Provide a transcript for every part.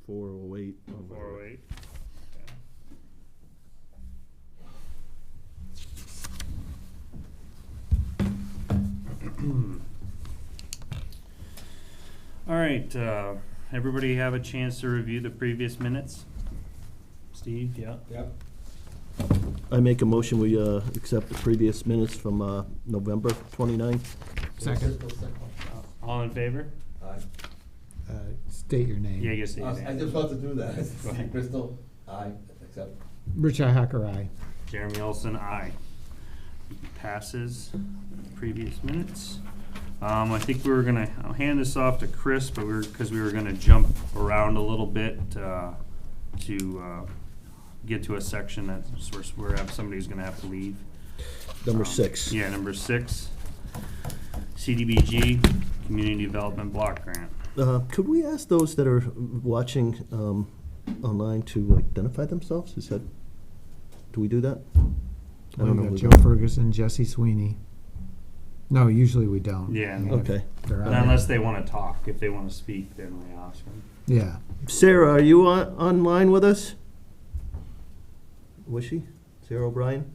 408. 408. All right, everybody have a chance to review the previous minutes? Steve, yeah? Yep. I make a motion, we accept the previous minutes from November 29th. Second. All in favor? Aye. State your name. Yeah, you say I that. just about to do that. Go ahead. Crystal, aye, accept. Rich Hacker, aye. Jeremy Olson, aye. Passes. Previous minutes. I think we were gonna, I'll hand this off to Chris, but because we were gonna jump around a little bit to get to a section that's where somebody's gonna have to leave. Number 6. Yeah, number 6. CDBG, Community Development Block Grant. Could we ask those that are watching online to identify themselves? Is that, do we do that? I don't know. We've if got we Joe Ferguson, Jesse Sweeney. No, usually we don't. Yeah, We no. have- Okay. they're out. unless they wanna talk. If they wanna speak, then we ask them. Yeah. Sarah, are you online with us? Was she? Sarah O'Brien?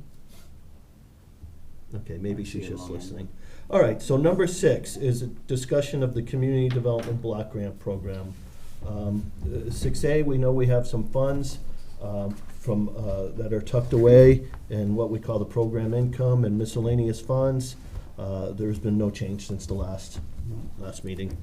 Okay, maybe I she's see her just online. listening. All right, so number 6 is a discussion of the Community Development Block Grant Program. 6A, we know we have some funds from that are tucked away in what we call the program income and miscellaneous funds. There's been no change since the last meeting.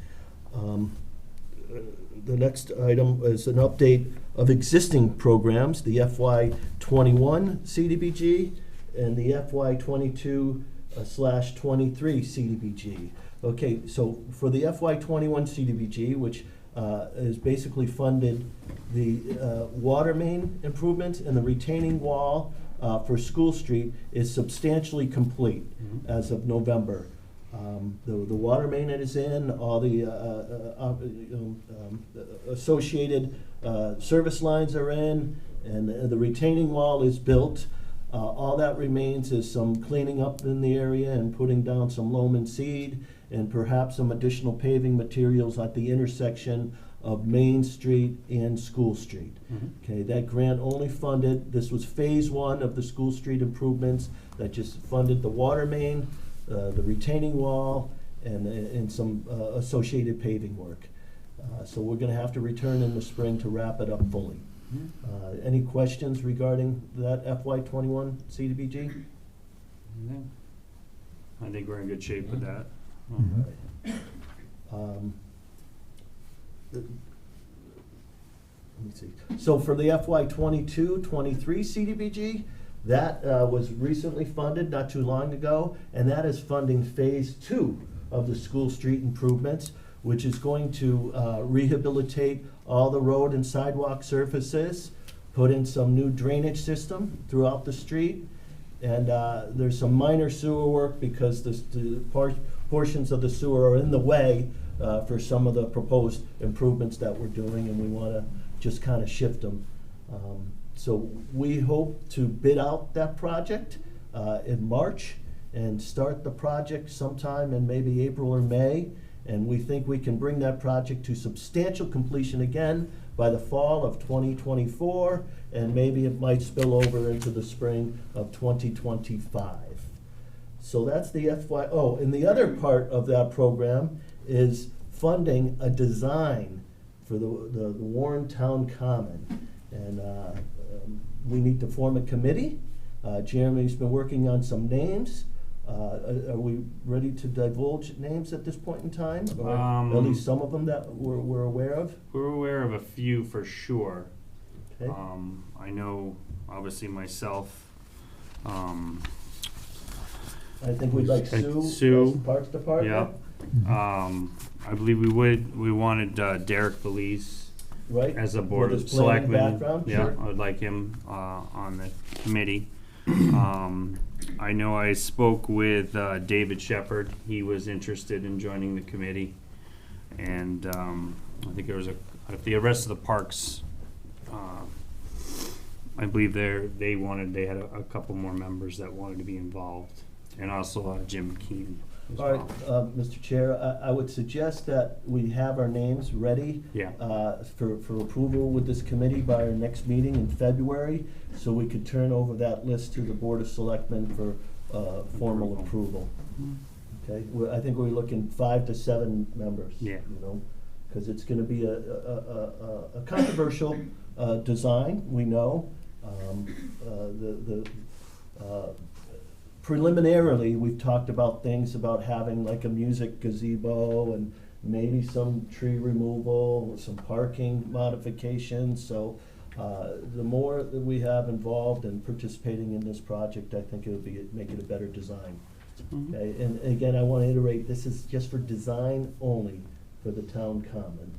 The next item is an update of existing programs, the FY21 CDBG and the FY22/23 CDBG. Okay, so for the FY21 CDBG, which is basically funded the water main improvements and the retaining wall for School Street, is substantially complete as of November. The water main is in, all the associated service lines are in, and the retaining wall is built. All that remains is some cleaning up in the area and putting down some loam and seed, and perhaps some additional paving materials at the intersection of Main Street and School Street. Okay, that grant only funded, this was phase 1 of the School Street improvements that just funded the water main, the retaining wall, and some associated paving work. So we're gonna have to return in the spring to wrap it up fully. Any questions regarding that FY21 CDBG? Yeah. I think we're in good shape with that. Let me see. So for the FY22-23 CDBG, that was recently funded not too long ago, and that is funding phase 2 of the School Street improvements, which is going to rehabilitate all the road and sidewalk surfaces, put in some new drainage system throughout the street, and there's some minor sewer work because the portions of the sewer are in the way for some of the proposed improvements that we're doing, and we want to just kind of shift them. So we hope to bid out that project in March and start the project sometime in maybe April or May. And we think we can bring that project to substantial completion again by the fall of 2024, and maybe it might spill over into the spring of 2025. So that's the FY, oh, and the other part of that program is funding a design for the Warren Town Common. And we need to form a committee. Jeremy's been working on some names. Are we ready to divulge names at this point in time? Or at least some of them that we're aware of? We're aware of a few for sure. Okay. I know, obviously, myself. I think we'd like Sue, Sue, as the Parks Department. Yeah. I believe we wanted Derek Belize Right? as a board With of his planning selectmen. background, Yeah, sure. I would like him on the committee. I know I spoke with David Shepherd. He was interested in joining the committee. And I think there was the rest of the parks, I believe they had a couple more members that wanted to be involved. And also Jim Keenan. as All right, well. Mr. Chair, I would suggest that we have our names ready Yeah. for approval with this committee by our next meeting in February, so we could turn over that list to the Board of Selectmen for formal approval. Okay, I think we're looking 5 to 7 members. Yeah. You know, because it's gonna be a controversial design, we know. Preliminarily, we've talked about things about having like a music gazebo and maybe some tree removal, some parking modifications. So the more that we have involved and participating in this project, I think make it a better design. Mhm. Okay, and again, I want to iterate, this is just for design only for the town common.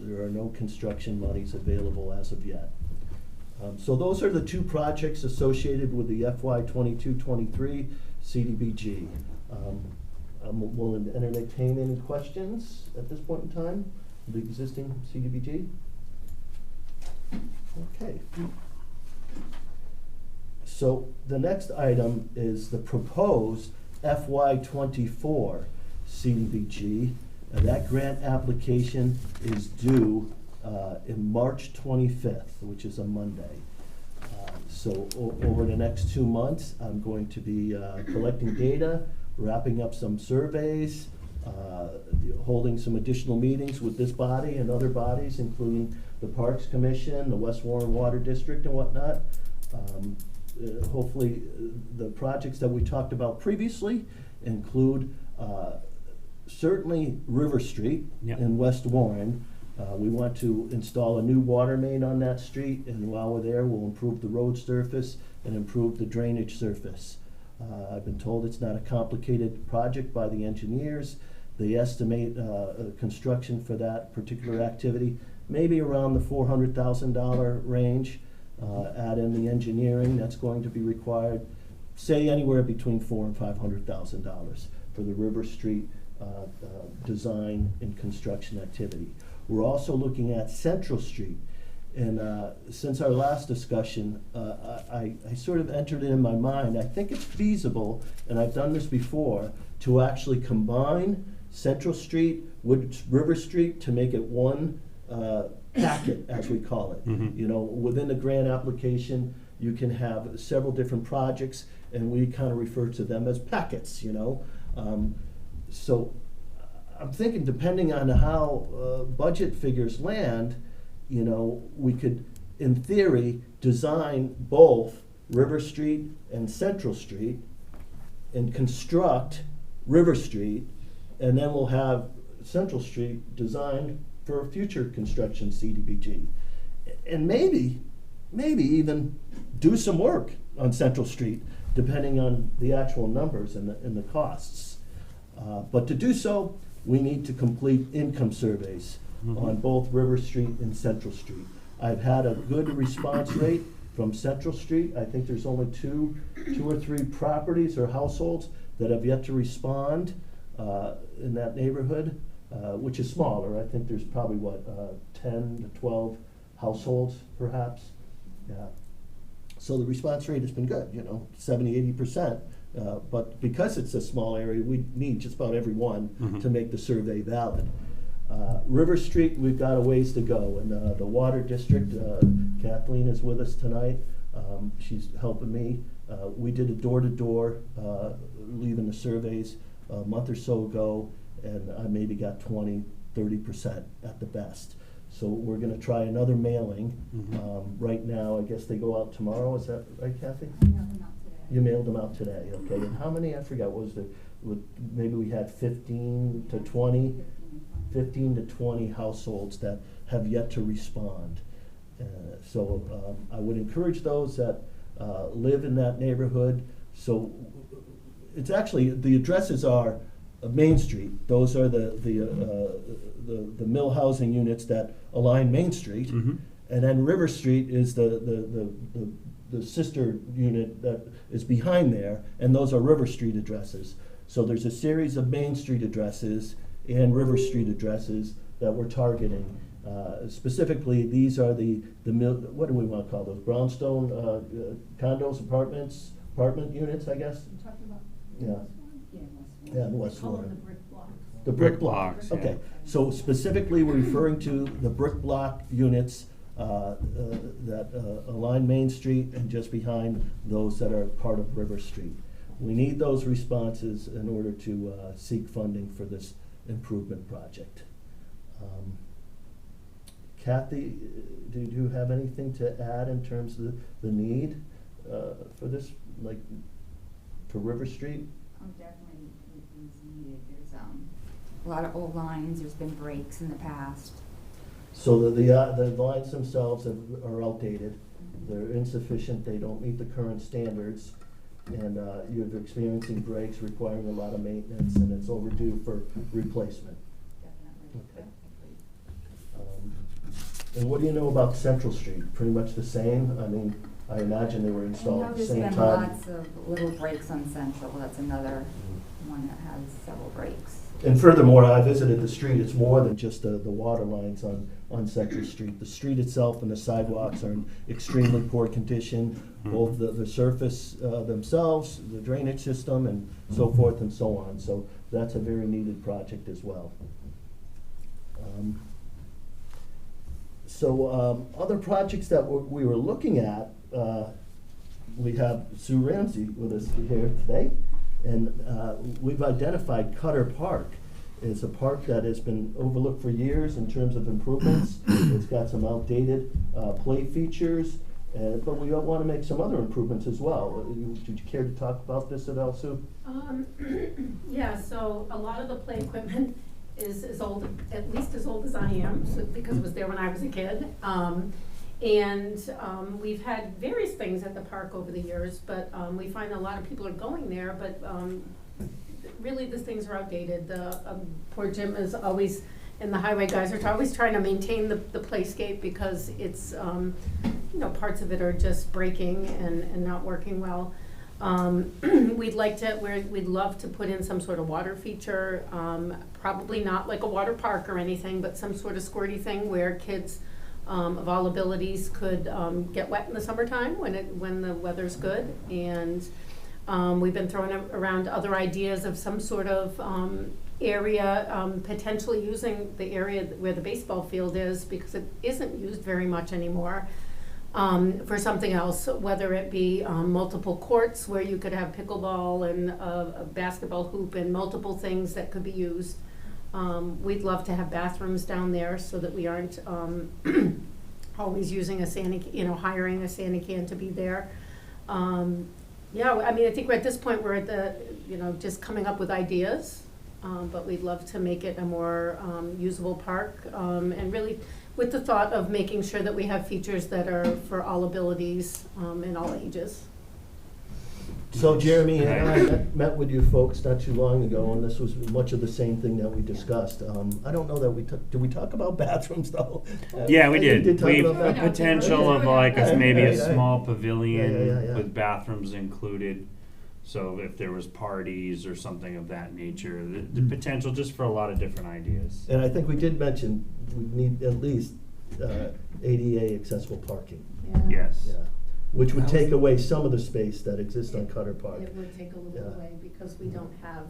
There are no construction monies available as of yet. So those are the two projects associated with the FY 22-23 CDBG. Will entertain any questions at this point in time, the existing CDBG? Okay. So the next item is the proposed FY 24 CDBG. That grant application is due in March 25th, which is a Monday. So over the next 2 months, I'm going to be collecting data, wrapping up some surveys, holding some additional meetings with this body and other bodies, including the Parks Commission, the West Warren Water District and whatnot. Hopefully, the projects that we talked about previously include certainly River Street Yep. in West Warren. We want to install a new water main on that street, and while we're there, we'll improve the road surface and improve the drainage surface. I've been told it's not a complicated project by the engineers. They estimate construction for that particular activity, maybe around the $400,000 range. Add in the engineering that's going to be required, say anywhere between $400,000 and $500,000 for the River Street design and construction activity. We're also looking at Central Street. And since our last discussion, I sort of entered it in my mind, I think it's feasible, and I've done this before, to actually combine Central Street with River Street to make it one packet, as we call it. Mhm. You know, within the grant application, you can have several different projects, and we kind of refer to them as packets, you know. So I'm thinking, depending on how budget figures land, you know, we could, in theory, design both River Street and Central Street and construct River Street, and then we'll have Central Street designed for future construction CDBG. And maybe even do some work on Central Street, depending on the actual numbers and the costs. But to do so, we need to complete income surveys on both River Street and Central Street. I've had a good response rate from Central Street. I think there's only two or three properties or households that have yet to respond in that neighborhood, which is smaller. I think there's probably, 10 to 12 households perhaps. Yeah. So the response rate has been good, 70, 80%. But because it's a small area, we need just about everyone to make the survey valid. River Street, we've got a ways to go, and the Water District, Kathleen is with us tonight. She's helping me. We did a door-to-door, leaving the surveys a month or so ago, and I maybe got 20, 30% at the best. So we're gonna try another mailing. Right now, I guess they go out tomorrow, is that right, Kathy? I mailed them out today. You mailed them out today, okay. And how many, I forgot, maybe we had 15 to 20? 15 to 20 households that have yet to respond. So I would encourage those that live in that neighborhood. So it's actually, the addresses are Main Street. Those are the mill housing units that align Main Street. Mm-hmm. And then River Street is the sister unit that is behind there, and those are River Street addresses. So there's a series of Main Street addresses and River Street addresses that we're targeting. Specifically, these are the what do we want to call those? Brownstone condos, apartment units, I guess? You talking about Yeah. this one? Yeah, and West Oh, the Warren. brick blocks. The Brick brick blocks, blocks, yeah. okay. So specifically, we're referring to the brick block units that align Main Street and just behind those that are part of River Street. We need those responses in order to seek funding for this improvement project. Kathy, do you have anything to add in terms of the need for this, like, for River Street? Oh, definitely it is needed. There's a lot of old lines, there's been breaks in the past. So the lines themselves are outdated, they're insufficient, they don't meet the current standards, and you're experiencing breaks requiring a lot of maintenance, and it's overdue for replacement. Definitely. Okay. And what do you know about Central Street? Pretty much the same? I mean, I imagine they were I installed know at the there's same been time. lots of little breaks on Central, that's another one that has several breaks. And furthermore, I visited the street, it's more than just the water lines on Central Street. The street itself and the sidewalks are in extremely poor condition, both the surface themselves, the drainage system, and so forth and so on. So that's a very needed project as well. Other projects that we were looking at, we have Sue Ramsey with us here today. And we've identified Cutter Park as a park that has been overlooked for years in terms of improvements. It's got some outdated play features, but we want to make some other improvements as well. Did you care to talk about this at all, Sue? Yeah, so a lot of the play equipment is as old, at least as old as I am, so, because it was there when I was a kid. We've had various things at the park over the years, but we find a lot of people are going there, but really the things are outdated. The poor Jim is always, and the highway guys are always trying to maintain the playscape because it's, parts of it are just breaking and not working well. We'd love to put in some sort of water feature, probably not like a water park or anything, but some sort of squirty thing where kids of all abilities could get wet in the summertime when the weather's good. And we've been throwing around other ideas of some sort of area, potentially using the area where the baseball field is, because it isn't used very much anymore, for something else, whether it be multiple courts where you could have pickleball and a basketball hoop and multiple things that could be used. We'd love to have bathrooms down there so that we aren't always using hiring a Sani can to be there. I think we're at this point, we're at the, just coming up with ideas, but we'd love to make it a more usable park, and really with the thought of making sure that we have features that are for all abilities and all ages. So Jeremy and I met with you folks not too long ago, and this was much of the same thing that we discussed. I don't know that did we talk about bathrooms though? Yeah, we I did. talk We about that. potential of like maybe a Yeah. small pavilion Yeah. with bathrooms included. So if there was parties or something of that nature, the potential just for a lot of different ideas. And I think we did mention we need at least ADA accessible parking. Yes. Yeah. Which would take away some of the space that exists on Cutter Park. It would take a little Yeah. away because we don't have,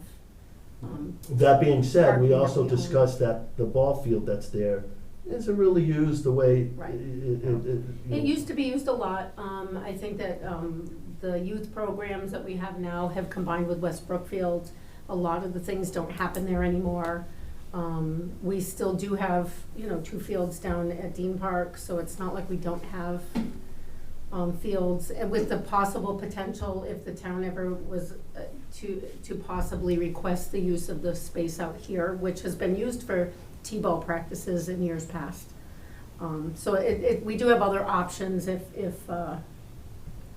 That being said, Parking we that also we own. discussed that the ball field that's there isn't really used the way Right. it it used to be used a lot. I think that the youth programs that we have now have combined with West Brookfield. A lot of the things don't happen there anymore. We still do have, 2 fields down at Dean Park, so it's not like we don't have fields, and with the possible potential, if the town ever was to possibly request the use of the space out here, which has been used for T-ball practices in years past. So we do have other options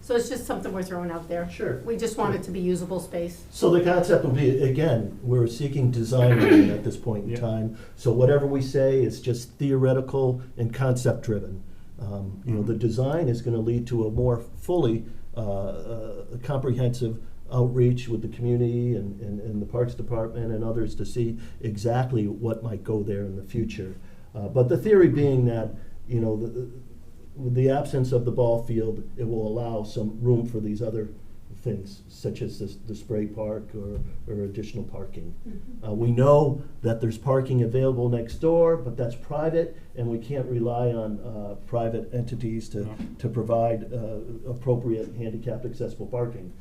so it's just something we're throwing out there. Sure. We just want it to be usable space. So the concept will be, again, we're seeking design review at this point in Yeah. time. So whatever we say is just theoretical and concept driven. The design is going to lead to a more fully comprehensive outreach with the community and the Parks Department and others to see exactly what might go there in the future. But the theory being that, with the absence of the ball field, it will allow some room for these other things such as the spray park or additional parking. Mhm. We know that there's parking available next door, but that's private, and we can't rely on private entities No. to provide appropriate handicapped accessible parking,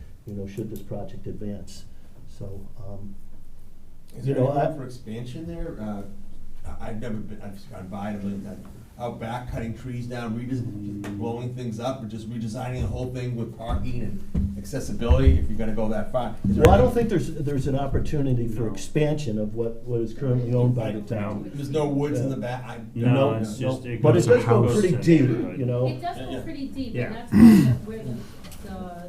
should this project advance. So, Is You there know, any I- room for expansion there? I've never been, I've just gone by it a million times. Out back, cutting trees down, blowing things up, or just redesigning the whole thing with parking and accessibility, if you're gonna go that far. Is there well, I any- don't think there's an opportunity for No. expansion of what is currently owned by the town. There's no woods in the back? No, it's just. But it goes does go house. pretty deep, you know? It does Yeah, go yeah. pretty deep, Yeah. and that's where the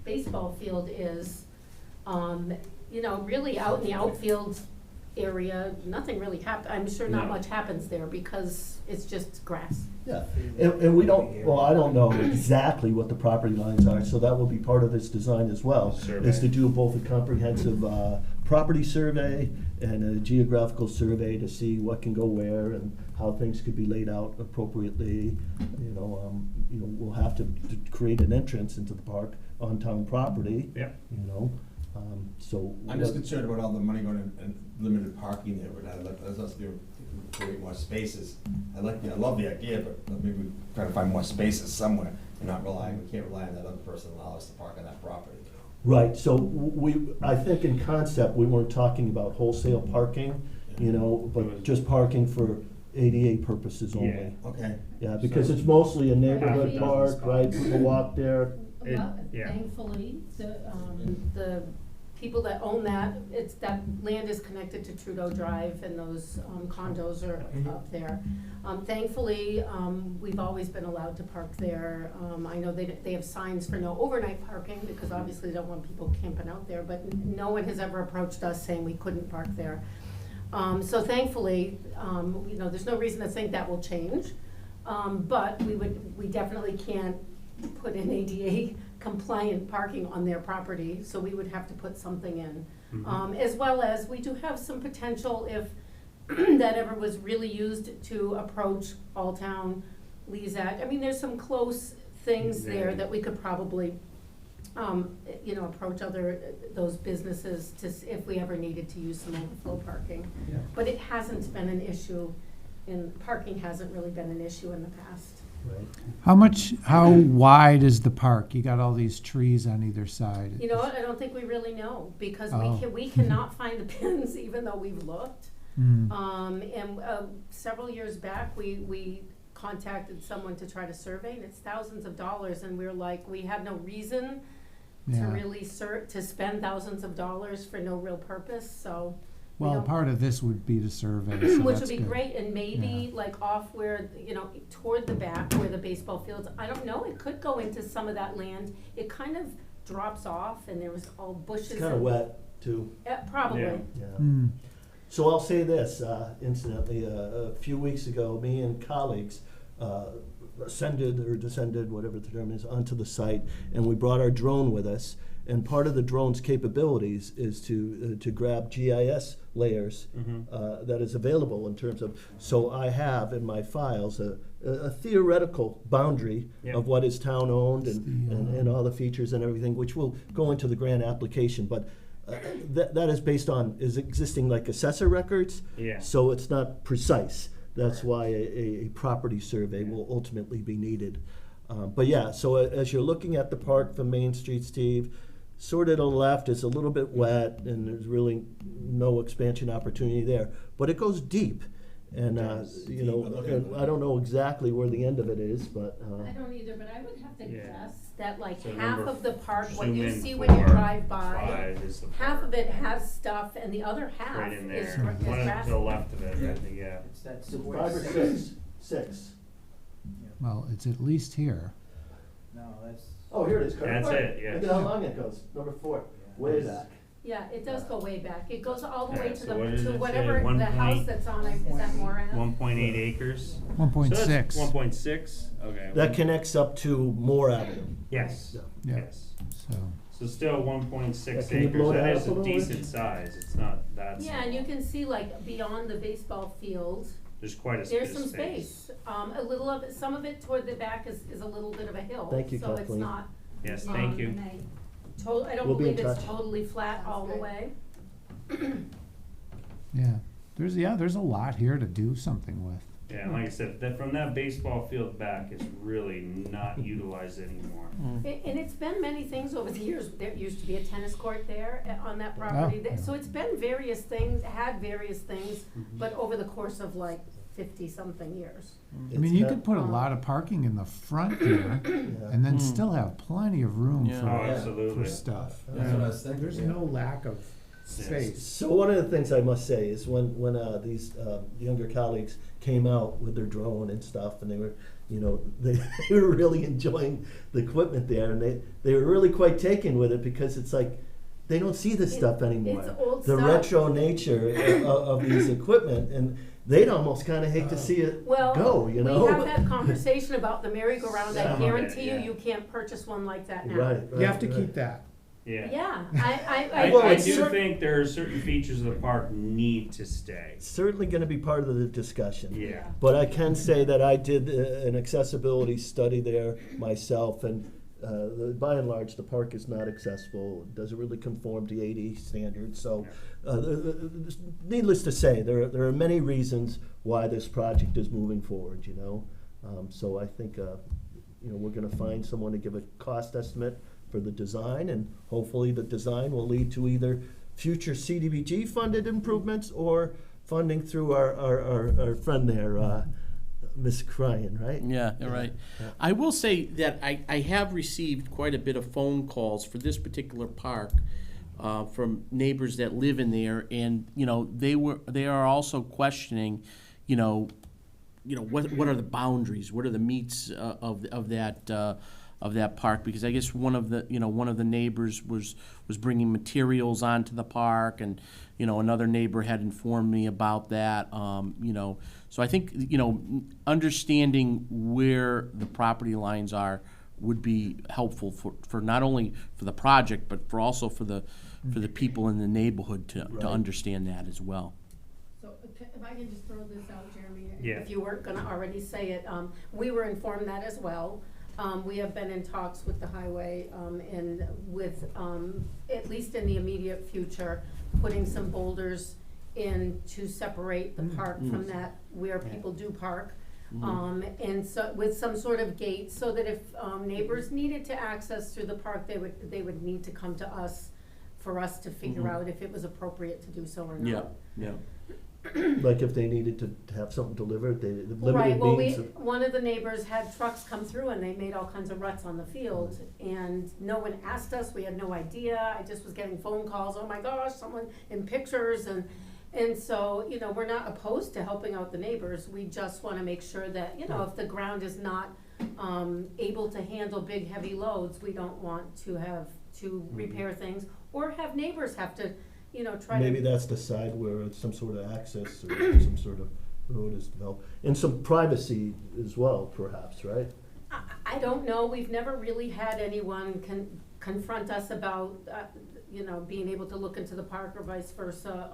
baseball field is. Really out in the outfield area, nothing really I'm sure not No. much happens there because it's just grass. Yeah, and we don't, well, I don't know exactly what the property lines are, so that will be part of this design as well. Survey. Is to do both a comprehensive property survey and a geographical survey to see what can go where and how things could be laid out appropriately. We'll have to create an entrance into the park on town property. Yeah. So. I'm just concerned about all the money going in limited parking there, but I'd like us to create more spaces. I love the idea, but maybe we try to find more spaces somewhere and we can't rely on that other person to allow us to park on that property. Right, so I think in concept, we weren't talking about wholesale parking, but just parking for ADA purposes only. Okay. Yeah, because it's mostly a neighborhood Yeah. park, right, people walk there. Well, yeah. thankfully, the people that own that, that land is connected to Trudeau Drive and those condos are up there. Thankfully, we've always been allowed to park there. I know they have signs for no overnight parking because obviously they don't want people camping out there, but no one has ever approached us saying we couldn't park there. So thankfully, there's no reason to think that will change. But we definitely can't put in ADA compliant parking on their property, so we would have to put something in. As well as, we do have some potential if that ever was really used to approach All Town, Leesat. I mean, there's some close things there that we could probably, approach those businesses if we ever needed to use some overflow parking. Yeah. But it hasn't been an issue, parking hasn't really been an issue in the past. Right. How wide is the park? You got all these trees on either side. You know what, I don't think we really know, because Oh. we cannot find the pins even though we've looked. Hmm. Several years back, we contacted someone to try to survey, and it's thousands of dollars, and we're like, we have no reason to Yeah. really to spend thousands of dollars for no real purpose, so. we Well, don't- part of this would be to survey, so Which that's would be good. great, and maybe Yeah. like off where, toward the back where the baseball fields, I don't know, it could go into some of that land. It kind of drops off and there was all bushes. It's kind of wet, too. Probably. Yeah. Yeah. Hmm. So I'll say this, incidentally, a few weeks ago, me and colleagues ascended or descended, whatever the term is, onto the site, and we brought our drone with us. And part of the drone's capabilities is to grab GIS layers that is available in terms of, so I have in my files a theoretical boundary Yeah. of what is town-owned It's and all the features and everything, which will go into the grant application, but that is based on existing like assessor records. Yeah. So it's not precise. That's why a property survey will ultimately be needed. But yeah, so as you're looking at the park from Main Street, Steve, sort of to the left, it's a little bit wet and there's really no expansion opportunity there. But it goes deep. And, and I don't know exactly where the end of it is, but. I don't either, but I would have to Yeah. guess that like So half number of the park, what zoom you in see when you 4, drive by, 5 is the half park. of it has stuff and the other half Right in is there, one to grass. the left of it, Yeah. I think, yeah. It's that So square 5 or 6? 6. Well, it's at least here. No, that's. Oh, here it is. That's it, yeah. Look at how long it goes. Number 4, way back. Yeah, it does go way back. It goes all the Yeah, way to so what does it to say? whatever One the house point- that's on, is that Moran? 1.8 acres. 1.6. 1.6, okay. That connects up to Moore Avenue. Yes, Yeah. yes. So, So still 1.6 Can you acres, blow that that up is a a little bit? decent size, it's not that small. Yeah, and you can see like beyond the baseball field, There's quite a there's bit some of space. space. A little of it, some of it toward the back is a little bit of a hill. Thank you, So it's Kathleen. not Yes, thank you. Good night. I don't We'll be in believe it's touch. totally flat Sounds all the good. way. Yeah, there's a lot here to do something with. Yeah, and like I said, that from that baseball field back is really not utilized anymore. And it's been many things over the years. There used to be a tennis court there on that property. Oh. So it's been various things, had various things, but over the course of like 50-something years. I mean, It's you not- could put a lot of parking in the front here, Yeah. and then still have plenty of room Yeah. Oh, for absolutely. stuff. That's what I was thinking. There's yeah. no lack of space. So one of the things I must say is when these younger colleagues came out with their drone and stuff, and they were, they were really enjoying the equipment there, and they were really quite taken with it because it's like they don't see this stuff anymore. It's old The stuff. retro nature of these equipment, and they'd almost kind of hate to see it Well, go. we have that conversation about the merry-go-round. I Some of it, guarantee yeah. you can't purchase one like that now. Right, You have to right. keep that. Yeah. Yeah, Well, I it's do cer- think there are certain features of the park need to stay. It's certainly going to be part of the discussion. Yeah. But I can say that I did an accessibility study there myself, and by and large, the park is not accessible. It doesn't really conform to AD standards. So, needless to say, there are many reasons why this project is moving forward. So I think we're going to find someone to give a cost estimate for the design, and hopefully the design will lead to either future CDBG funded improvements or funding through our friend there, Ms. Cryan, right? Yeah, you're right. Yeah. I will say that I have received quite a bit of phone calls for this particular park from neighbors that live in there, and they are also questioning, what are the boundaries, what are the meats of that park, because I guess one of the neighbors was bringing materials onto the park, and another neighbor had informed me about that. So I think understanding where the property lines are would be helpful for not only for the project, but for the people in the neighborhood to Right. understand that as well. So if I can just throw this out, Jeremy, Yeah. if you weren't gonna already say it, we were informed that as well. We have been in talks with the highway, and with, at least in the immediate future, putting some boulders in to separate the park from that, where people do park. And so, with some sort of gate, so that if, neighbors needed to access through the park, they would need to come to us for us to figure out if it was appropriate to do so or not. Yeah. Like if they needed to have something delivered, the Right, limited well, means. one of the neighbors had trucks come through and they made all kinds of ruts on the field, and no one asked us, we had no idea, I just was getting phone calls, oh my gosh, someone in pictures, and so, we're not opposed to helping out the neighbors, we just wanna make sure that, if the ground is not, able to handle big, heavy loads, we don't want to have to repair things, or have neighbors have to, try to. Maybe that's the side where some sort of access or some sort of road is developed. And some privacy as well, perhaps, right? I don't know, we've never really had anyone confront us about, being able to look into the park or vice versa.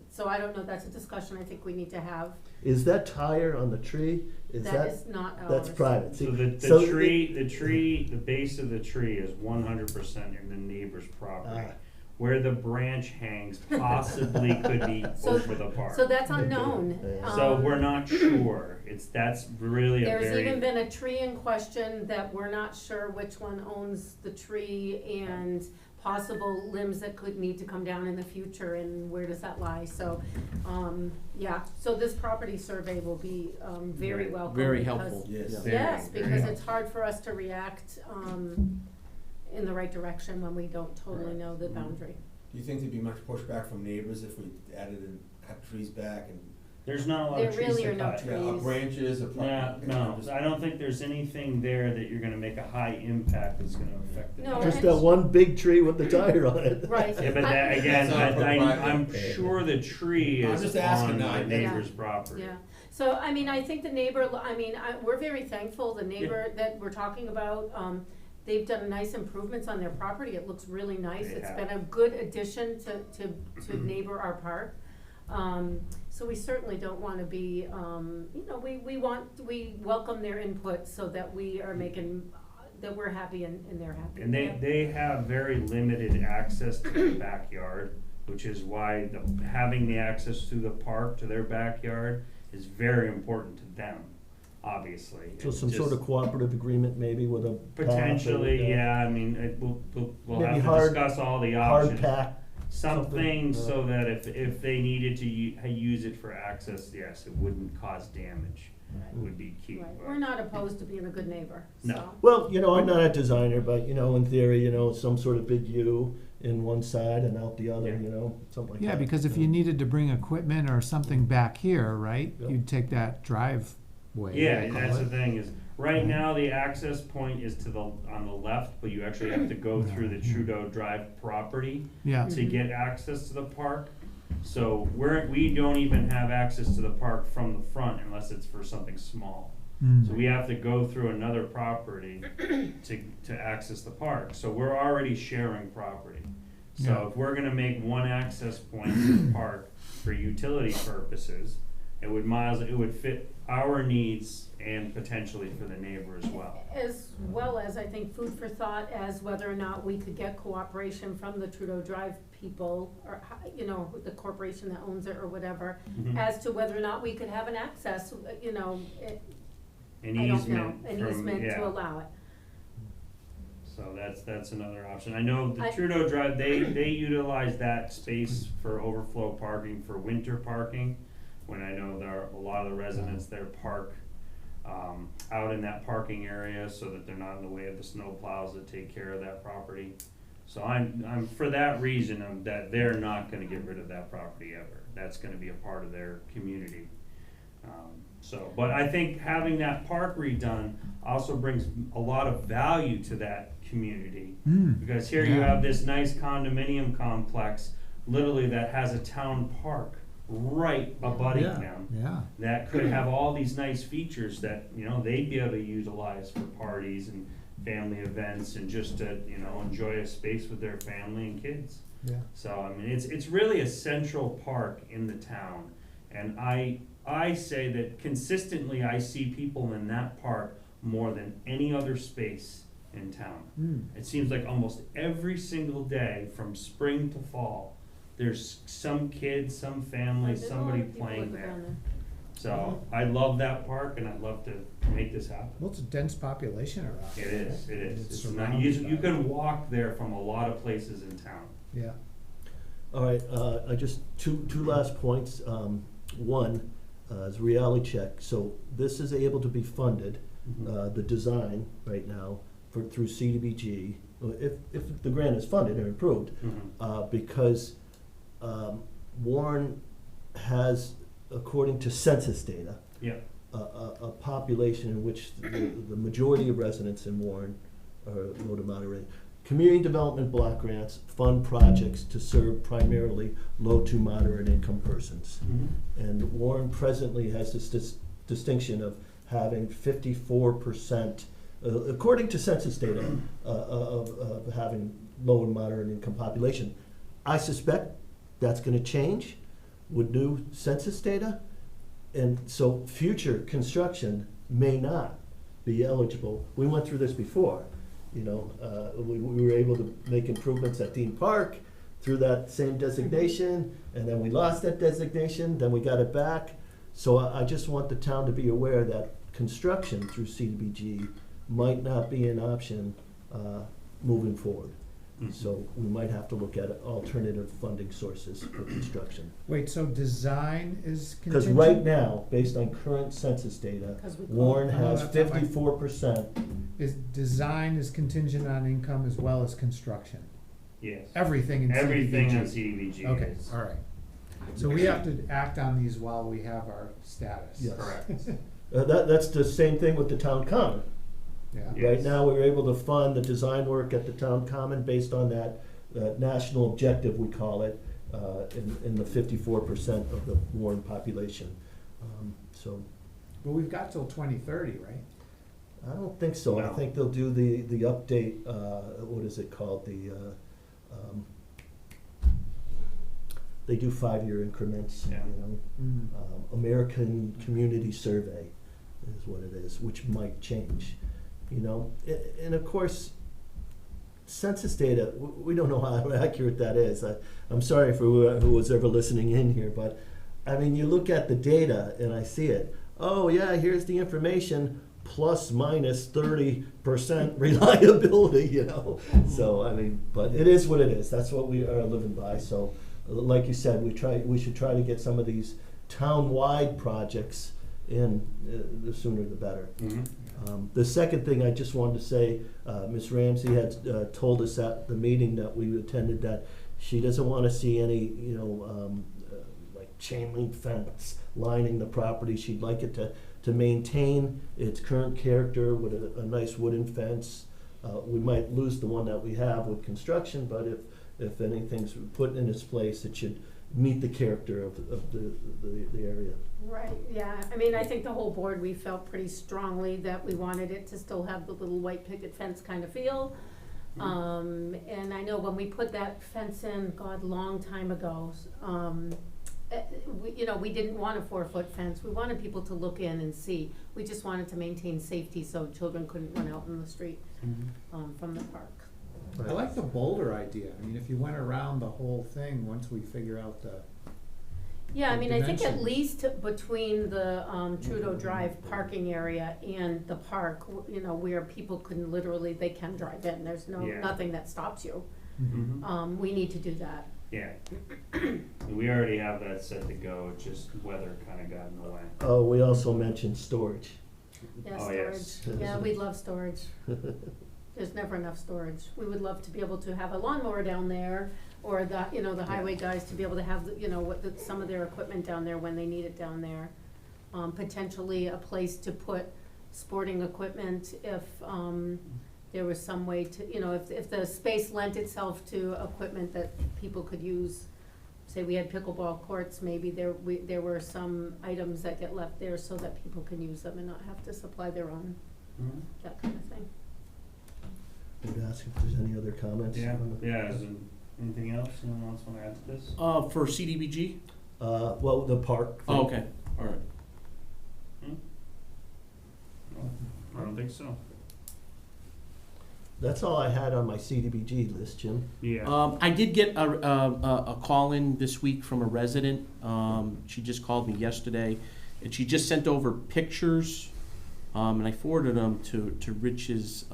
So I don't know, that's a discussion I think we need to have. Is that tire on the tree? That is not ours. That's private. So See, the so tree, the base of the tree is 100% in the neighbor's property. Ah. Where the branch hangs possibly could be So- over the park. So that's unknown. Yeah. So we're not sure. That's really a There's very. even been a tree in question that we're not sure which one owns the tree, and possible limbs that could need to come down in the future, and where does that lie? So, so this property survey will be, very welcome. Very because- helpful. Yes. Very, Yes, very because helpful. it's hard for us to react, in the right direction when we don't totally know the boundary. Do you think there'd be much pushback from neighbors if we added and cut trees back and, There's not a lot There of trees really to are no cut. trees. branches or? No, I don't think there's anything there that you're gonna make a high impact that's gonna affect the. No, just and- that one big tree with the tire on it. Right. Yeah, but I- that, again, That's not I'm private. sure the tree I'm is just asking on now, the I- neighbor's property. Yeah, so, I think the neighbor, we're very thankful, the neighbor that we're talking about, they've done nice improvements on their property, it looks really nice, They it's have. been a good addition to neighbor our park. So we certainly don't wanna be, we welcome their input so that we are making that we're happy and they're happy. And they have very limited access to the backyard, which is why having the access to the park, to their backyard, is very important to them, obviously. So It's some sort just of cooperative agreement maybe with a. path or, potentially, yeah, I mean, we'll Maybe have to hard- discuss all the Hard options. pack. Something something, so that if they needed to use it for access, yes, it wouldn't cause damage, would be key. Right, but- we're not opposed to being a good neighbor, No. so. Well, I'm not a designer, but, in theory, some sort of big U in one side and out the other, Yeah. something like that. Yeah, because if you needed to bring equipment or something back here, right, Yeah. you'd take that driveway. Yeah, they call that's it. the thing is, right now, the access point is on the left, but you actually have to go through the Trudeau Drive property Yeah, to get access to the park. So we don't even have access to the park from the front unless it's for something small. So we have to go through another property to access the park. So we're already sharing property. Yeah. So if we're gonna make one access point to the park for utility purposes, it would fit our needs and potentially for the neighbor as well. As well as, I think, food for thought as whether or not we could get cooperation from the Trudeau Drive people, or, the corporation that owns it or whatever, Mhm. as to whether or not we could have an access, An I don't know, easement an from, easement yeah. to allow it. So that's another option. I know the I- Trudeau Drive, they utilize that space for overflow parking, for winter parking. When I know a lot of the residents there park, out in that parking area so that they're not in the way of the snow plows that take care of that property. So I'm for that reason, that they're not gonna get rid of that property ever. That's gonna be a part of their community. But I think having that park redone also brings a lot of value to that community. Because here you Yeah. have this nice condominium complex, literally that has a town park right abutting Yeah. them. yeah. That could have all these nice features that, they'd be able to utilize for parties and family events and just to, enjoy a space with their family and kids. Yeah. So, I mean, it's really a central park in the town. And I say that consistently I see people in that park more than any other space in town. It seems like almost every single day from spring to fall, there's some kid, some family, There's a lot somebody of people that playing go there. down there. So I love that park and I'd love to make this happen. Well, it's a dense population around. It is, it is. It's It's not, surrounded you by- can walk there from a lot of places in town. Yeah. All right, I just, two last points. One, is reality check. So this is able to be funded, the design right now, through CDBG, if the grant is funded and approved, because Warren has, according to census data, Yeah, a population in which the majority of residents in Warren are low to moderate. Community development block grants fund projects to serve primarily low to moderate income persons. And Warren presently has this distinction of having 54%, according to census data, of having low and moderate income population. I suspect that's gonna change with new census data. And so future construction may not be eligible. We went through this before, we were able to make improvements at Dean Park through that same designation, and then we lost that designation, then we got it back. So I just want the town to be aware that construction through CDBG might not be an option moving forward. So we might have to look at alternative funding sources for construction. Wait, so design is Because contingent? right now, based on current census data, 'Cause we call- Warren Oh, has that's not my- 54%. Design is contingent on income as well as construction? yes. Everything in CDBG? Everything on CDBG Okay, is. all right. So we have to act on these while we have our status? Yes. Correct. That's the same thing with the town common. Yeah. Yeah. Right Yes. now, we're able to fund the design work at the town common based on that national objective, we call it, in the 54% of the Warren population. So, But we've got till 2030, right? I don't think so. I No. think they'll do the update, what is it called, they do 5-year increments, Yeah. American Community Survey is what it is, which might change. you know, and of course, census data, we don't know how accurate that is. I'm sorry for who was ever listening in here, but I mean, you look at the data and I see it. Oh yeah, here's the information, plus minus 30% reliability, you know. So I mean, but it is what it is. That's what we are living by. So, like you said, we should try to get some of these town-wide projects in, the sooner the better. The second thing I just wanted to say, Ms. Ramsey had told us at the meeting that we attended that she doesn't want to see any, you know, like chain link fence lining the property. She'd like it to maintain its current character with a nice wooden fence. We might lose the one that we have with construction, but if anything's put in its place, it should meet the character of the area. Right, yeah, I mean, I think the whole board, we felt pretty strongly that we wanted it to still have the little white picket fence kind of feel. And I know when we put that fence in, God, long time ago, we didn't want a 4-foot fence. We wanted people to look in and see. We just wanted to maintain safety so children couldn't run out in the street, from the park. I like the boulder idea. I mean, if you went around the whole thing, once we figure out the, Yeah, I mean, I think at dimensions. least between the Trudeau Drive parking area and the park, you know, where people can literally, they can drive in. There's Yeah. nothing that stops you. Mm-hmm. We need to do that. Yeah. We already have that set to go, it's just weather kinda got in the way. Oh, we also mentioned storage. Yeah, Oh, storage. yes. Yeah, we'd love storage. There's never enough storage. We would love to be able to have a lawnmower down there, or the highway guys to be able to have, some of their equipment down there when they need it down there. Potentially a place to put sporting equipment if, there was some way to, if the space lent itself to equipment that people could use. Say we had pickleball courts, maybe there were some items that get left there so that people can use them and not have to supply their own, that kind of thing. Would ask if there's any other comments. Yeah, is there anything else anyone else wanna add to this? For CDBG? Well, the park. Oh, okay, all right. I don't think so. That's all I had on my CDBG list, Jim. Yeah. I did get a call in this week from a resident. She just called me yesterday, and she just sent over pictures, and I forwarded them to Rich's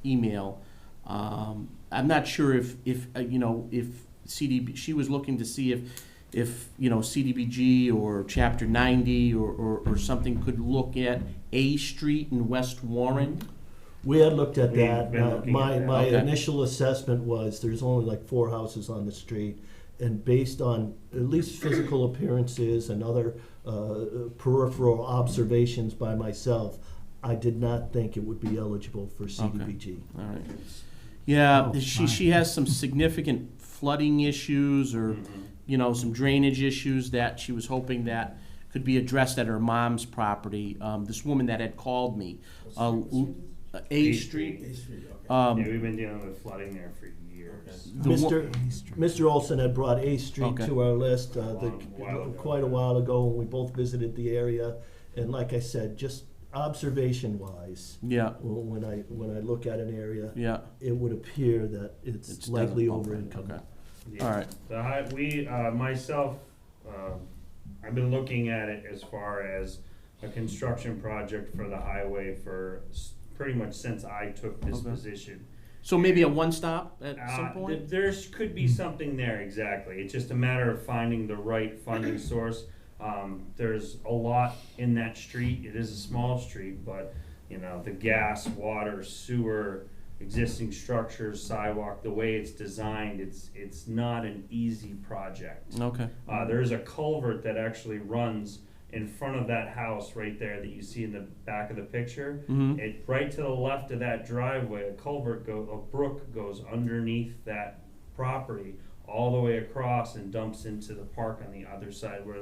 email. I'm not sure if CDB. She was looking to see if CDBG or Chapter 90 or something could look at A Street in West Warren. We had looked at We've that. been looking My at that. my Okay. initial assessment was there's only like 4 houses on the street, and based on at least physical appearances and other peripheral observations by myself, I did not think it would be eligible for CDBG. All right. Yeah, Oh, she has some significant flooding issues or, some drainage issues that she was hoping that could be addressed at her mom's property. This woman that had called me, A Street. Yeah, we've been dealing with flooding there for years. The wo- Mr. Olson had brought A Street Okay. to our list While ago. quite a while ago when we both visited the area, and like I said, just observation-wise, Yeah, when I look at an area, yeah. it would appear that it's It's likely doesn't- over okay, income. okay. Yeah. All right. I've been looking at it as far as a construction project for the highway for pretty much since I took this Okay. position. So maybe a one-stop at some point? There could be something there, exactly. It's just a matter of finding the right funding source. There's a lot in that street. It is a small street, but, the gas, water, sewer, existing structures, sidewalk, the way it's designed, it's not an easy project. Okay. There's a culvert that actually runs in front of that house right there that you see in the back of the picture. Mhm. It right to the left of that driveway, a brook goes underneath that property all the way across and dumps into the park on the other side where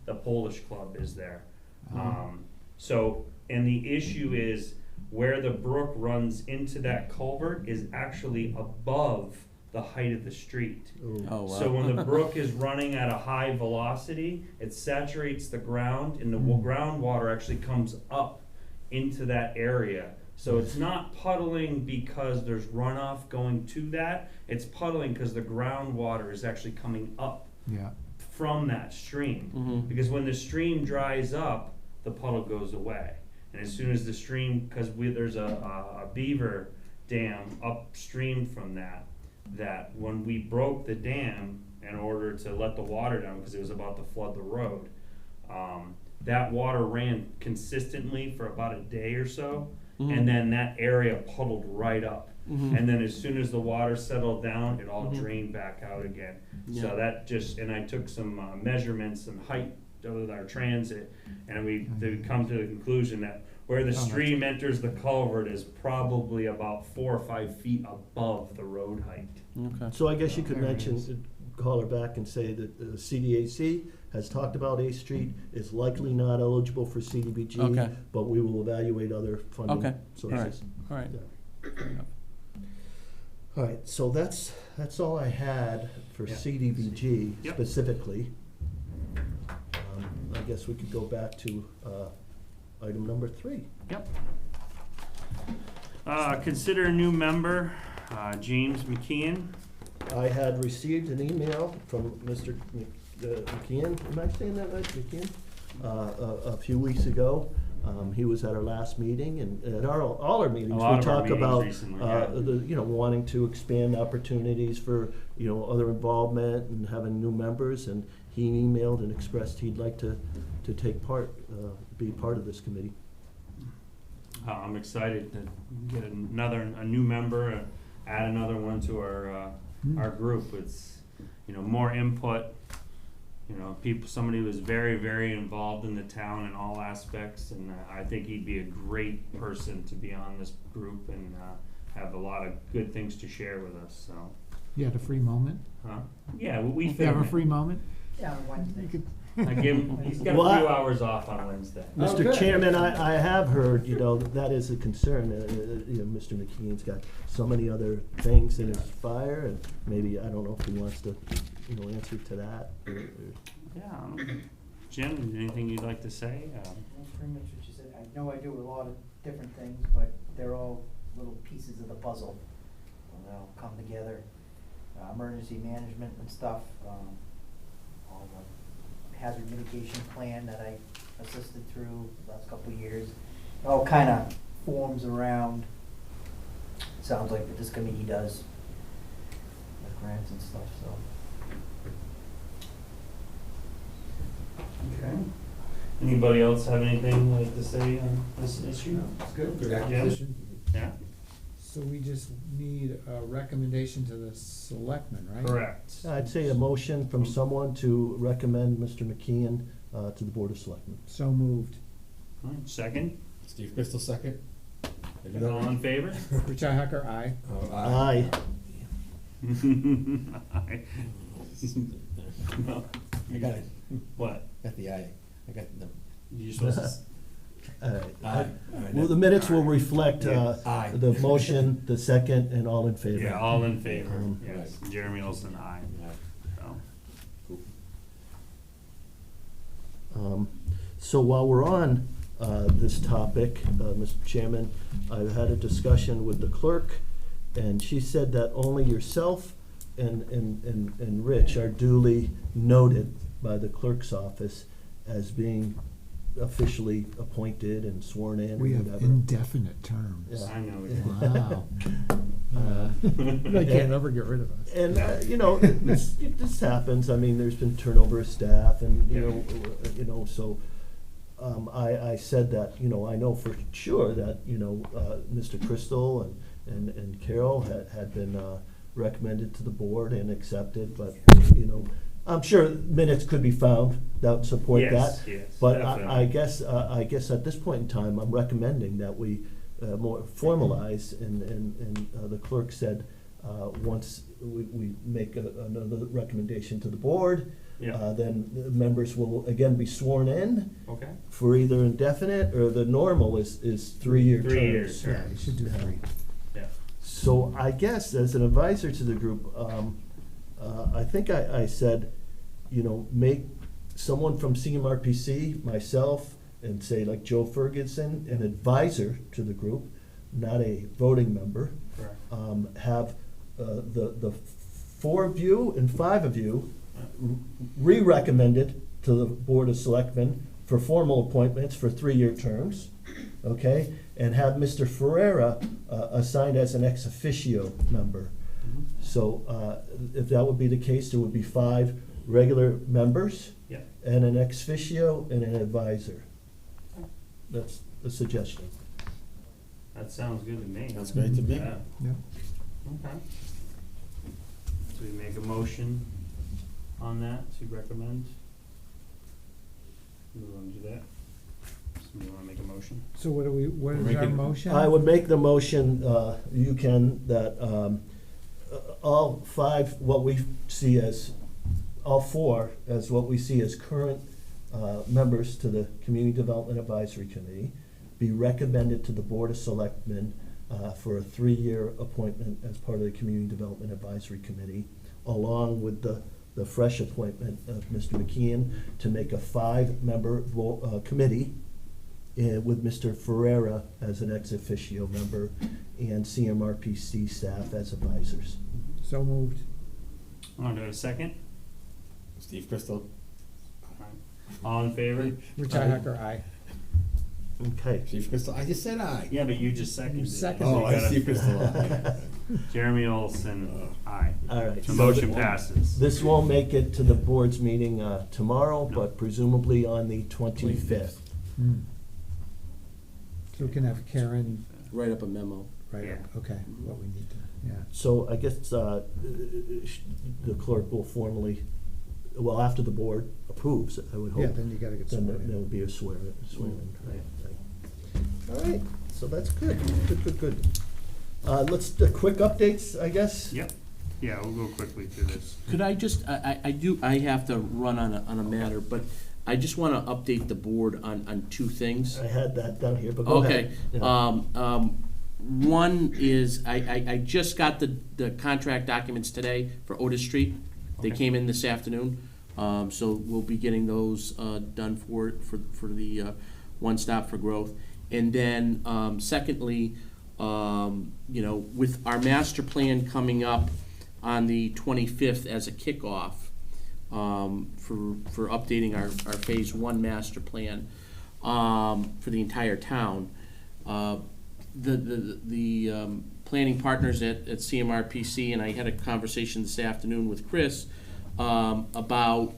the Polish club is there. And the issue is where the brook runs into that culvert is actually above the height of the street. Oh, wow. So when the brook is running at a high velocity, it saturates the ground, and the groundwater actually comes up into that area. So it's not puddling because there's runoff going to that, it's puddling because the groundwater is actually coming up Yeah. from that stream. Mhm. Because when the stream dries up, the puddle goes away. And as soon as the stream, because there's a beaver dam upstream from that when we broke the dam in order to let the water down, because it was about to flood the road, that water ran consistently for about a day or so, and then that area puddled right up. And then as soon as the water settled down, it all drained back out again. Yeah. So that just, and I took some measurements and height of our transit, and we come to the conclusion that where the stream enters the culvert is probably about 4 or 5 feet above the road height. Okay. So I guess you could There it mention, is. call her back and say that the CDAC has talked about A Street, is likely not eligible for CDBG, Okay. but we will evaluate other funding Okay. sources. All right. All right, so that's all I had for Yeah. CDBG Yep. specifically. I guess we could go back to item number 3. Yep. Consider a new member, James McKeon. I had received an email from Mr. McKeon, am I saying that right, McKeon? A few weeks ago. He was at our last meeting, and at all our meetings, A lot we of our talk meetings about, recently, yeah. wanting to expand opportunities for, other involvement and having new members, and he emailed and expressed he'd like to take part, be part of this committee. I'm excited to get a new member, add another one to our group. It's, more input, somebody who was very, very involved in the town in all aspects, and I think he'd be a great person to be on this group and have a lot of good things to share with us, so. You had a free moment? Huh? Yeah, we You fit have him a in. free moment? Yeah, Wednesday. You could- I give him, he's got a Well, few hours off on Wednesday. Mr. good. Chairman, I have heard, that is a concern, Mr. McKeon's got so many other things in his fire, and maybe, I don't know if he wants to, answer to that. Yeah. Jim, anything you'd like to say? That's pretty much what you said. I know I do a lot of different things, but they're all little pieces of the puzzle. And they'll come together. Emergency management and stuff, all the hazard mitigation plan that I assisted through the last couple of years. It all kind of forms around, sounds like what this committee does with grants and stuff, so. Okay. Anybody else have anything like to say on this issue? It's good. Good Yeah. acquisition. Yeah, So we just need a recommendation to the selectmen, right? correct. I'd say a motion from someone to recommend Mr. McKeon to the Board of Selectmen. So moved. All right, second, Steve Crystal second. all in favor? Richi Hacker, aye. Oh, Aye. Aye. No. I got it. What? Got the eye. I got the. You're supposed to, All right. Aye. Well, the minutes will reflect Aye. the motion, the second, and all in favor. yeah, all in favor, Um, yes. Jeremy Olson, aye. So. So while we're on this topic, Mr. Chairman, I've had a discussion with the clerk, and she said that only yourself and Rich are duly noted by the clerk's office as being officially appointed and sworn in or We have whatever. indefinite terms. Yeah. I know it. Wow. They can't ever get rid of us. And, this happens, I mean, there's been turnover of staff and, so, I said that, I know for sure that, Mr. Crystal and Carol had been, recommended to the board and accepted, but, I'm sure minutes could be found that support that. Yes, yes, But I definitely. guess at this point in time, I'm recommending that we more formalize, and the clerk said, once we make another recommendation to the board, Yeah. then the members will again be sworn in Okay. for either indefinite, or the normal is 3-year terms. 3 years. Yeah, you should do three. Yeah. So I guess as an advisor to the group, I think I said, make someone from CMRPC, myself, and say like Joe Ferguson, an advisor to the group, not a voting member, Correct. have the four of you and five of you re-recommended to the Board of Selectmen for formal appointments for 3-year terms, okay? And have Mr. Ferrera assigned as an ex officio member. So if that would be the case, there would be 5 regular members Yeah. and an ex officio and an advisor. That's a suggestion. That sounds good to me. Sounds great to me. Yeah. Yeah. Okay. So we make a motion on that to recommend? You wanna do that? Somebody wanna make a motion? So what is Make our it- motion? I would make the motion, you can, that all 5, what we see as, all 4, as what we see as current members to the Community Development Advisory Committee, be recommended to the Board of Selectmen for a 3-year appointment as part of the Community Development Advisory Committee, along with the fresh appointment of Mr. McKeon to make a 5-member committee with Mr. Ferrera as an ex officio member and CMRPC staff as advisors. So moved. Want to do a second? Steve Crystal. All in favor? Richi Hacker, aye. Okay. Steve Crystal, I just said aye. Yeah, but you just seconded it. seconded so Oh, you I gotta- Steve Crystal, aye. Jeremy Olson, aye. All right. The so motion passes. This won't make it to the board's meeting tomorrow, but presumably on the 25th. Hmm. So we can have Karen Write up a memo. write Yeah. up, okay, what we need to, yeah. So I guess the clerk will formally, well, after the board approves, I would hope. Yeah, then you gotta get Then sworn there will in. be a swearing, right. All right, so that's good, good. Let's, quick updates, I guess? Yep. Yeah, we'll go quickly through this. Could I just, I have to run on a matter, but I just wanna update the board on 2 things. I had that down here, but go ahead. Okay, Yeah. one is, I just got the contract documents today for Otis Street. They Okay. came in this afternoon, so we'll be getting those, done for the, One Stop for Growth. And then, secondly, with our master plan coming up on the 25th as a kickoff, for updating our Phase 1 master plan, for the entire town. The planning partners at CMRPC, and I had a conversation this afternoon with Chris, about,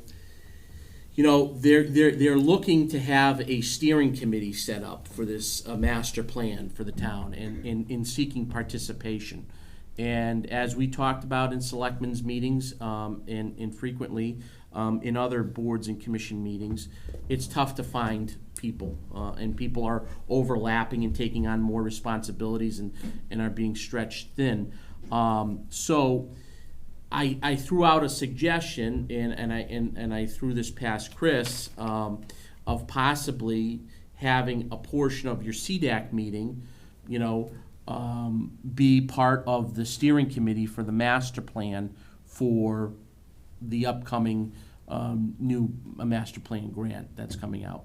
they're looking to have a steering committee set up for this master plan for the town and in seeking participation. And as we talked about in selectmen's meetings, and frequently in other boards and commission meetings, it's tough to find people, and people are overlapping and taking on more responsibilities and are being stretched thin. So I threw out a suggestion, and I threw this past Chris, of possibly having a portion of your CDAC meeting, be part of the steering committee for the master plan for the upcoming new master plan grant that's coming out.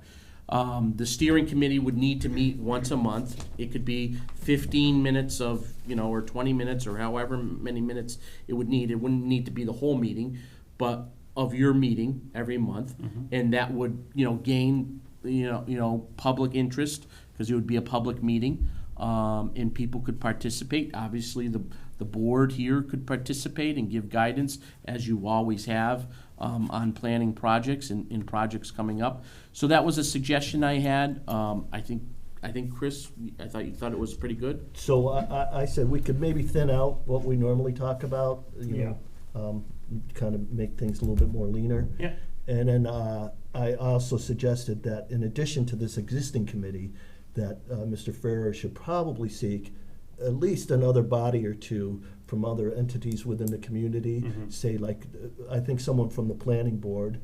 The steering committee would need to meet once a month. It could be 15 minutes of, or 20 minutes, or however many minutes it would need. It wouldn't need to be the whole meeting, but of your meeting every month. And that would, gain, public interest, because it would be a public meeting. And people could participate. Obviously, the board here could participate and give guidance, as you always have, on planning projects and in projects coming up. So that was a suggestion I had. I think Chris, I thought you thought it was pretty good. So I said we could maybe thin out what we normally talk about, kind of make things a little bit more leaner. Yeah. And then I also suggested that in addition to this existing committee, that Mr. Ferrer should probably seek at least another body or 2 from other entities within the community. Say, like, I think someone from the planning board,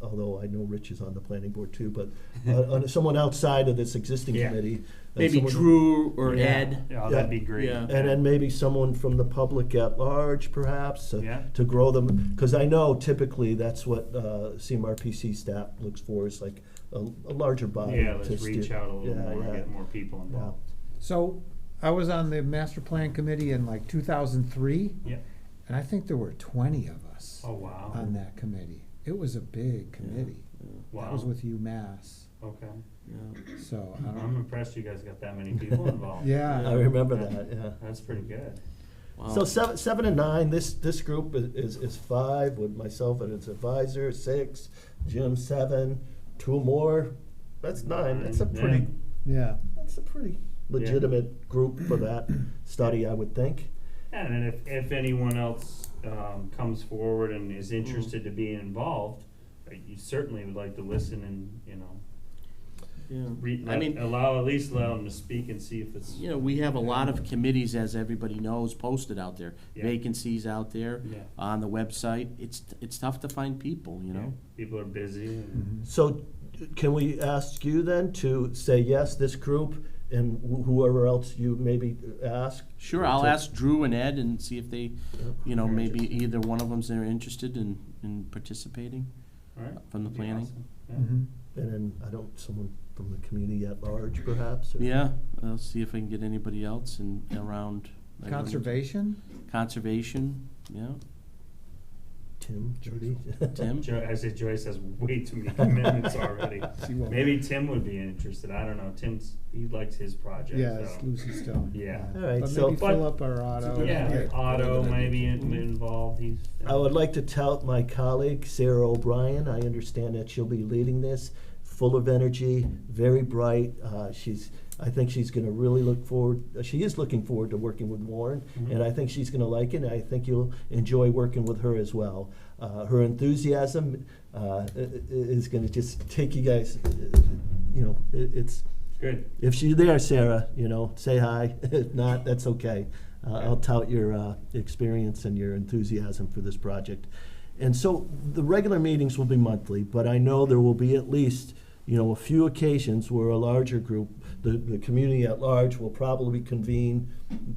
although I know Rich is on the planning board too, but someone outside of this existing Yeah. committee. Maybe someone- Drew or Yeah. Ed. Yeah, that'd be great. Yeah. And then maybe someone from the public at large, perhaps, Yeah. to grow them. Because I know typically that's what CMRPC staff looks for, is like a larger body. Yeah, to let's reach steer- out a little Yeah, more and yeah. get more people involved. So, I was on the master plan committee in like 2003, Yeah. and I think there were 20 of us Oh, wow. on that committee. It was a big committee. That was Wow. with UMass. Okay. Yeah. So I I'm don't. impressed you guys got that many people involved. Yeah. I remember that, yeah. That's pretty good. Wow. So 7 and 9, this group is 5 with myself and its advisor, 6, Jim 7, 2 more, that's 9. That's a pretty, Yeah. that's a pretty legitimate group for that study, I would think. And then if anyone else comes forward and is interested to be involved, you certainly would like to listen and, you know, Yeah. I mean, allow them to speak and see if it's. you know, we have a lot of committees, as everybody knows, posted out there. Yeah. Vacancies out there Yeah. on the website. It's tough to find people, you know? People are busy and. So can we ask you then to say, yes, this group, and whoever else you maybe ask? Sure, I'll to- ask Drew and Ed and see if they, you know, They're maybe interested. either one of them's are interested in participating. All right. From the That'd be planning. awesome. Yeah. Mhm. And then, someone from the community at large perhaps? or- Yeah, I'll see if I can get anybody else in, around. Conservation? Conservation, yeah, Tim, maybe? Tim? I said Joyce has way too many commitments already. She won't. Maybe Tim would be interested. I don't know. He likes his project. Yeah, it's so. Lucy Stone. Yeah. All right, But so- maybe But- Philip or Otto. Yeah, Otto maybe involved. He's. I would like to tout my colleague, Sarah O'Brien. I understand that she'll be leading this, full of energy, very bright. I think she's gonna really she is looking forward to working with Warren, Mhm. and I think she's gonna like it, and I think you'll enjoy working with her as well. Her enthusiasm is gonna just take you guys, it's, Good. if she's there, Sarah, say hi. If not, that's okay. I'll tout your experience and your enthusiasm for this project. And so the regular meetings will be monthly, but I know there will be at least, a few occasions where a larger group, the community at large will probably convene,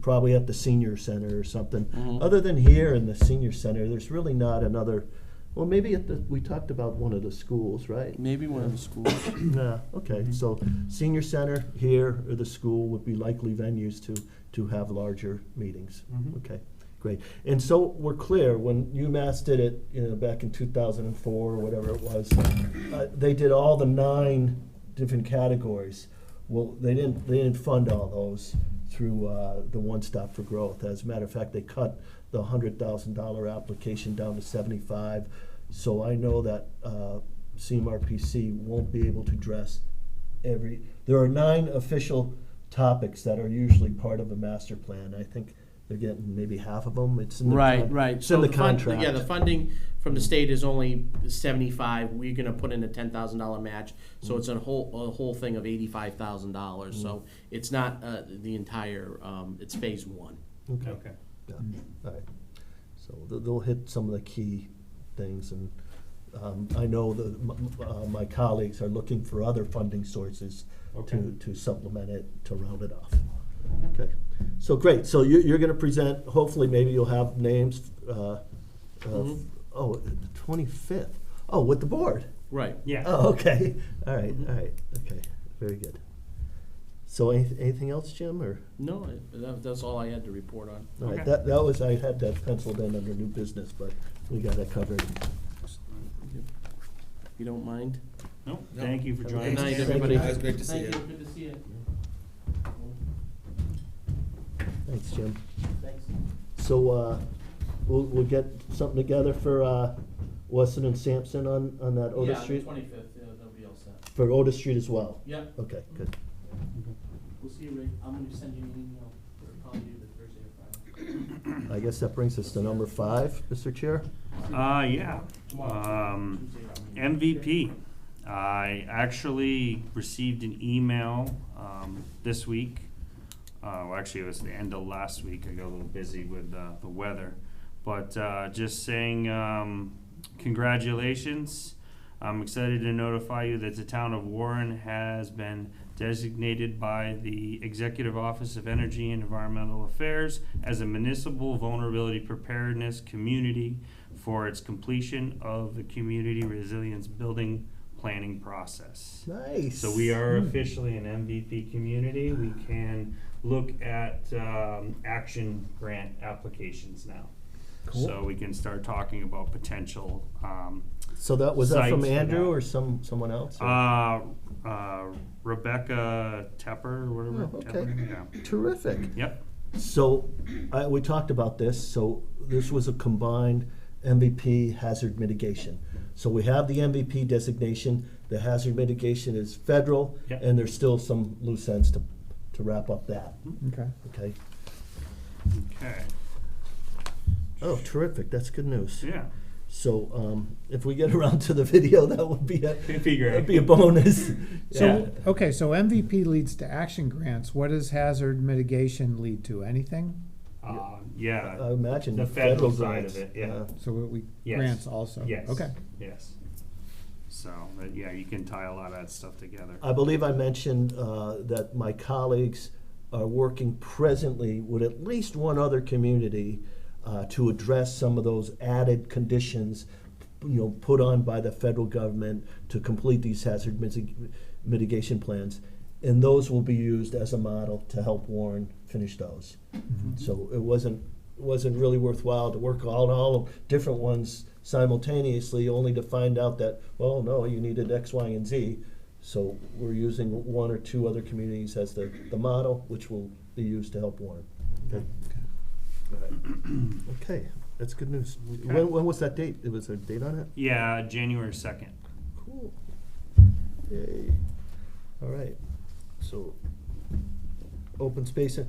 probably at the senior center or something. Mhm. Other than here in the senior center, there's really not another, well, maybe we talked about one of the schools, right? Maybe one of the schools. Yeah, okay, so senior center here or the school would be likely venues to have larger meetings. Mhm. Okay, great. And so we're clear, when UMass did it, back in 2004 or whatever it was, they did all the 9 different categories. Well, they didn't fund all those through the One Stop for Growth. As a matter of fact, they cut the $100,000 application down to 75. So I know that CMRPC won't be able to address there are 9 official topics that are usually part of a master plan. I think they're getting maybe half of them. It's in the Right. It's in the contract. Yeah, the funding from the state is only 75. We're gonna put in a $10,000 match, so it's a whole thing of $85,000. So it's not the entire. It's phase 1. Okay. Okay. Yeah. All right. So they'll hit some of the key things, and I know that my colleagues are looking for other funding sources Okay. to supplement it, to round it off. Okay. So great. So you're going to present. Hopefully, maybe you'll have names. Mhm. Oh, the 25th. Oh, with the board. Right. Yeah. Oh, okay. All right. All right. Okay. Very good. So anything else, Jim, or? No, that's all I had to report on. All right, Okay. that was, I had that penciled in under new business, but we got that covered. If you don't mind. No, thank you for joining Good us. night, Thank everybody. you. It was great to see you. Good to see you. Thanks, Jim. Thanks. So, we'll get something together for, Weston and Sampson on that Otis Street? 25th, that'll be all set. For Otis Street as well? Yep, Okay, good. we'll see you, Ray. I'm gonna send you an email, or probably either Thursday or Friday. I guess that brings us to number 5, Mr. Chair. Yeah. Tomorrow. MVP. I actually received an email this week. Well, actually, it was the end of last week. I got a little busy with the weather. But just saying congratulations. I'm excited to notify you that the town of Warren has been designated by the Executive Office of Energy and Environmental Affairs as a municipal vulnerability preparedness community for its completion of the Community Resilience Building planning process. Nice. So we are officially an MVP community. We can look at action grant applications now. Cool. So we can start talking about potential. So that was that from sites for Andrew that. or someone else? or- Rebecca Tepper or whatever. Oh, okay. Tepper, yeah. Terrific. Yep. So we talked about this. So this was a combined MVP hazard mitigation. So we have the MVP designation. The hazard mitigation is federal, Yep. and there's still some loose ends to wrap up that. Okay. Okay. Okay. Oh, terrific. That's good news. Yeah. So if we get around to the video, that would be It'd be great. that'd be a bonus. So, okay, so MVP leads to action grants. What does hazard mitigation lead to? Anything? Yeah. I imagine The federal side grants. of it, yeah. So we, Yes. grants also? Yes. Okay. Yes. So, yeah, you can tie a lot of that stuff together. I believe I mentioned that my colleagues are working presently with at least one other community to address some of those added conditions, put on by the federal government to complete these hazard mitigation plans. And those will be used as a model to help Warren finish those. So it wasn't really worthwhile to work on all different ones simultaneously, only to find out that, well, no, you needed X, Y, and Z. So we're using one or two other communities as the model, which will be used to help Warren. Okay. Okay, that's good news. Okay. When was that date? Was there a date on it? Yeah, January 2nd. Cool. Yay. All right. So, open space.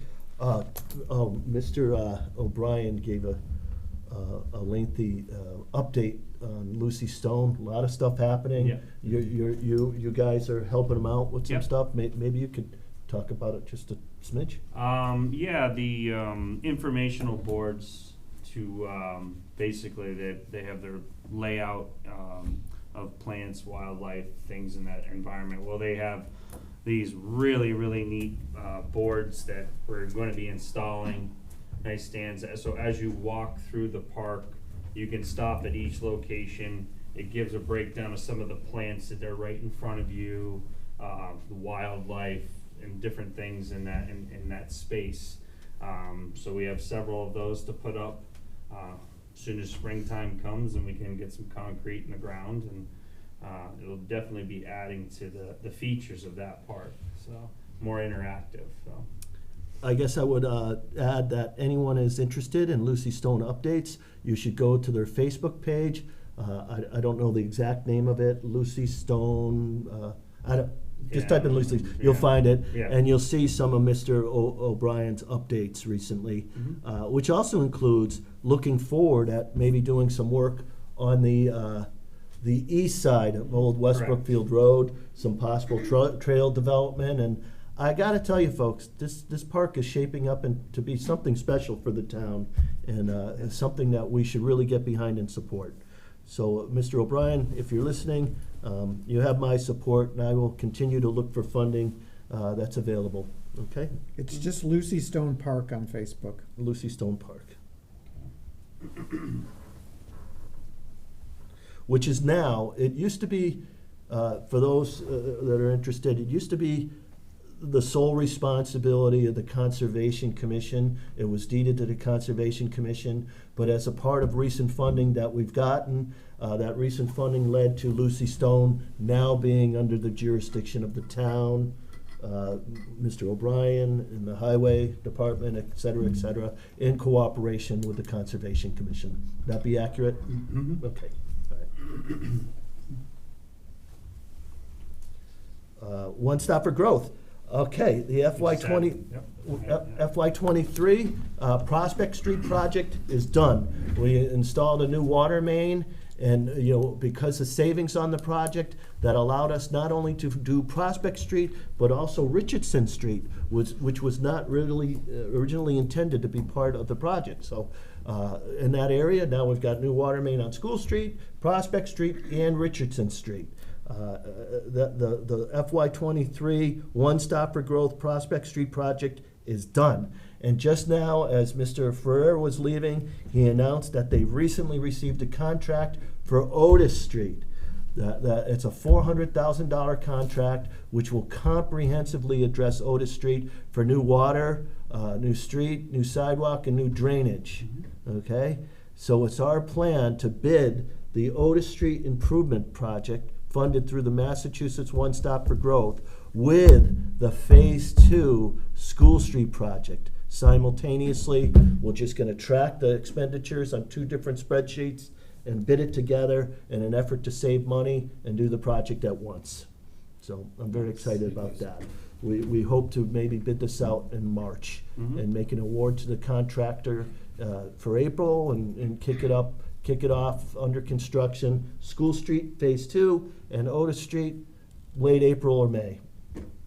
Mr. O'Brien gave a lengthy update on Lucy Stone. A lot of stuff happening. Yeah. You guys are helping him out with some Yep. stuff. Maybe you could talk about it just a smidge. Yeah, the informational boards to basically they have their layout of plants, wildlife, things in that environment. Well, they have these really, really neat boards that we're going to be installing. Nice stands. So as you walk through the park, you can stop at each location. It gives a breakdown of some of the plants that are right in front of you, the wildlife, and different things in that space. So we have several of those to put up as soon as springtime comes and we can get some concrete in the ground, and it'll definitely be adding to the features of that park. So more interactive. So. I guess I would add that anyone is interested in Lucy Stone updates, you should go to their Facebook page. I don't know the exact name of it, Lucy Stone. Just type in Lucy, you'll find it, Yeah. and you'll see some of Mr. O'Brien's updates recently, which also includes looking forward at maybe doing some work on the east side of Old West Correct. Brookfield Road, some possible trail development, and I gotta tell you folks, this park is shaping up to be something special for the town, and something that we should really get behind and support. So, Mr. O'Brien, if you're listening, you have my support, and I will continue to look for funding that's available. Okay, It's just Lucy Stone Park on Facebook. Lucy Stone Park, which is now. It used to be, for those that are interested, it used to be the sole responsibility of the Conservation Commission. It was deeded to the Conservation Commission, but as a part of recent funding that we've gotten, that recent funding led to Lucy Stone now being under the jurisdiction of the town, Mr. O'Brien and the Highway Department, et cetera, in cooperation with the Conservation Commission. That be accurate? Mm-hmm. Okay. All right. One Stop for Growth. Okay, the FY20, FY23 Prospect Street project is done. We installed a new water main, and because of savings on the project, that allowed us not only to do Prospect Street, but also Richardson Street, which was not really originally intended to be part of the project. So in that area, now we've got new water main on School Street, Prospect Street, and Richardson Street. The FY23 One Stop for Growth Prospect Street project is done. And just now, as Mr. Ferrer was leaving, he announced that they recently received a contract for Otis Street. That it's a $400,000 contract, which will comprehensively address Otis Street for new water, new street, new sidewalk, and new drainage. Okay? So it's our plan to bid the Otis Street Improvement Project, funded through the Massachusetts One Stop for Growth, with the Phase 2 School Street Project. Simultaneously, we're just gonna track the expenditures on 2 different spreadsheets and bid it together in an effort to save money and do the project at once. So I'm very excited about that. We hope to maybe bid this out in March and make an award to the contractor for April and kick it off under construction. School Street Phase 2 and Otis Street late April or May.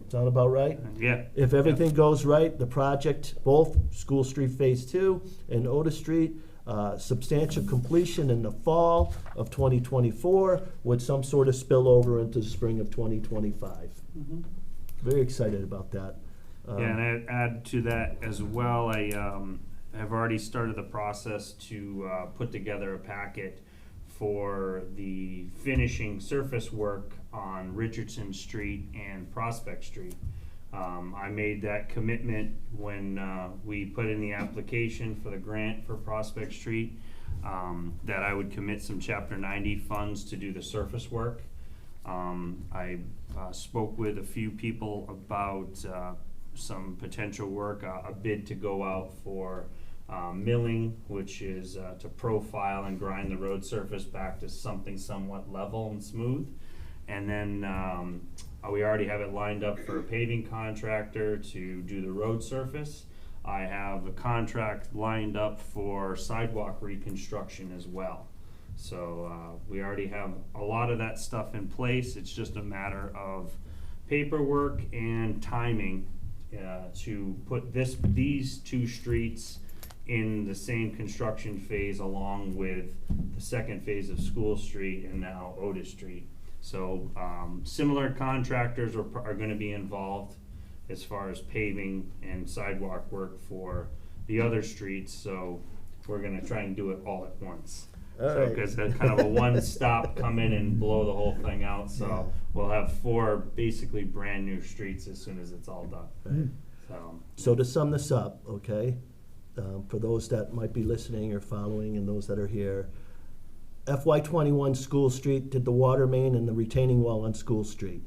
Sound about right? Yeah. If everything goes right, the project, both School Street Phase 2 and Otis Street, substantial completion in the fall of 2024 with some sort of spillover into the spring of 2025. Very excited about that. Yeah, and I'd add to that as well, I have already started the process to put together a packet for the finishing surface work on Richardson Street and Prospect Street. I made that commitment when we put in the application for the grant for Prospect Street, that I would commit some Chapter 90 funds to do the surface work. I spoke with a few people about some potential work, a bid to go out for milling, which is to profile and grind the road surface back to something somewhat level and smooth. And then we already have it lined up for a paving contractor to do the road surface. I have a contract lined up for sidewalk reconstruction as well. So we already have a lot of that stuff in place. It's just a matter of paperwork and timing to put these 2 streets in the same construction phase along with the second phase of School Street and now Otis Street. So similar contractors are going to be involved as far as paving and sidewalk work for the other streets. So we're going to try and do it all at once. Because that's kind of a one-stop, come in and blow the whole thing out. So we'll have 4 basically brand new streets as soon as it's all done. So to sum this up, okay, for those that might be listening or following and those that are here, FY21 School Street did the water main and the retaining wall on School Street.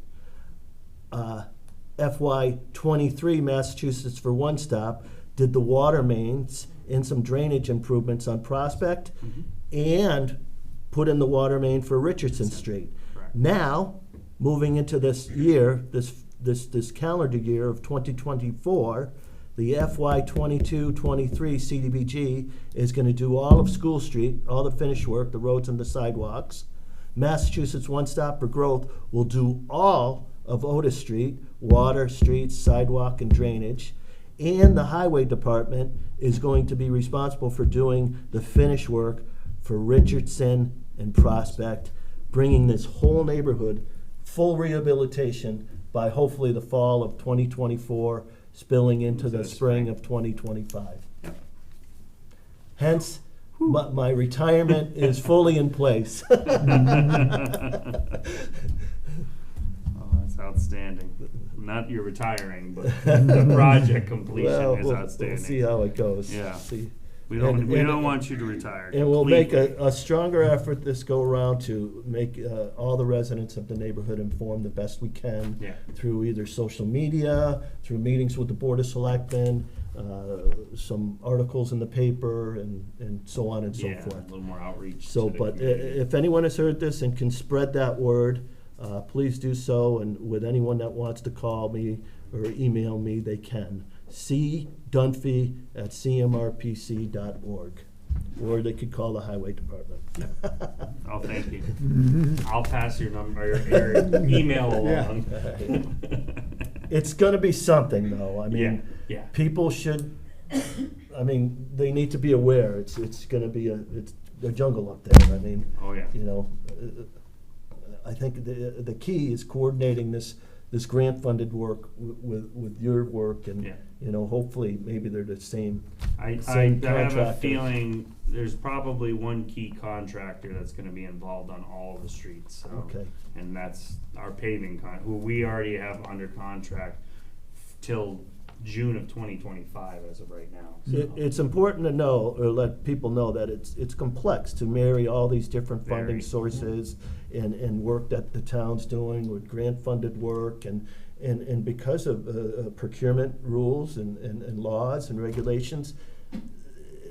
FY23 Massachusetts for One Stop did the water mains and some drainage improvements on Prospect and put in the water main for Richardson Street. Correct. Now, moving into this year, this calendar year of 2024, the FY22-23 CDBG is going to do all of School Street, all the finished work, the roads and the sidewalks. Massachusetts One Stop for Growth will do all of Otis Street, water, streets, sidewalk, and drainage. And the Highway Department is going to be responsible for doing the finish work for Richardson and Prospect, bringing this whole neighborhood full rehabilitation by hopefully the fall of 2024, spilling into the spring of 2025. Yep. Hence, my retirement is fully in place. Oh, that's outstanding. Not you're retiring, but the project completion Well, is outstanding. We'll see how it goes. Yeah. See. We don't And- want you to retire. And we'll make completely. a stronger effort this go around to make all the residents of the neighborhood informed the best we can Yeah. through either social media, through meetings with the Board of Selectmen, some articles in the paper, and so on and so Yeah, forth. a little more outreach. So, to the but community. if anyone has heard this and can spread that word, please do so. And with anyone that wants to call me or email me, they can. cdunphy@cmrpc.org. Or they could call the Highway Department. Oh, thank you. I'll pass your number, your email along. It's gonna be something, though. I Yeah, mean, yeah. people should, I mean, they need to be aware. It's gonna be it's a jungle up there. I mean, Oh, yeah. you know, I think the key is coordinating this this grant-funded work with your work, and, Yeah. you know, hopefully, maybe they're the same. I Same have a contractor. feeling there's probably one key contractor that's gonna be involved on all of the streets, so. Okay. And that's our paving who we already have under contract till June of 2025 as of right now. so. It's important to know, or let people know, that it's complex to marry all these different funding Very. sources and work that the town's doing with grant-funded work, and because of procurement rules and laws and regulations,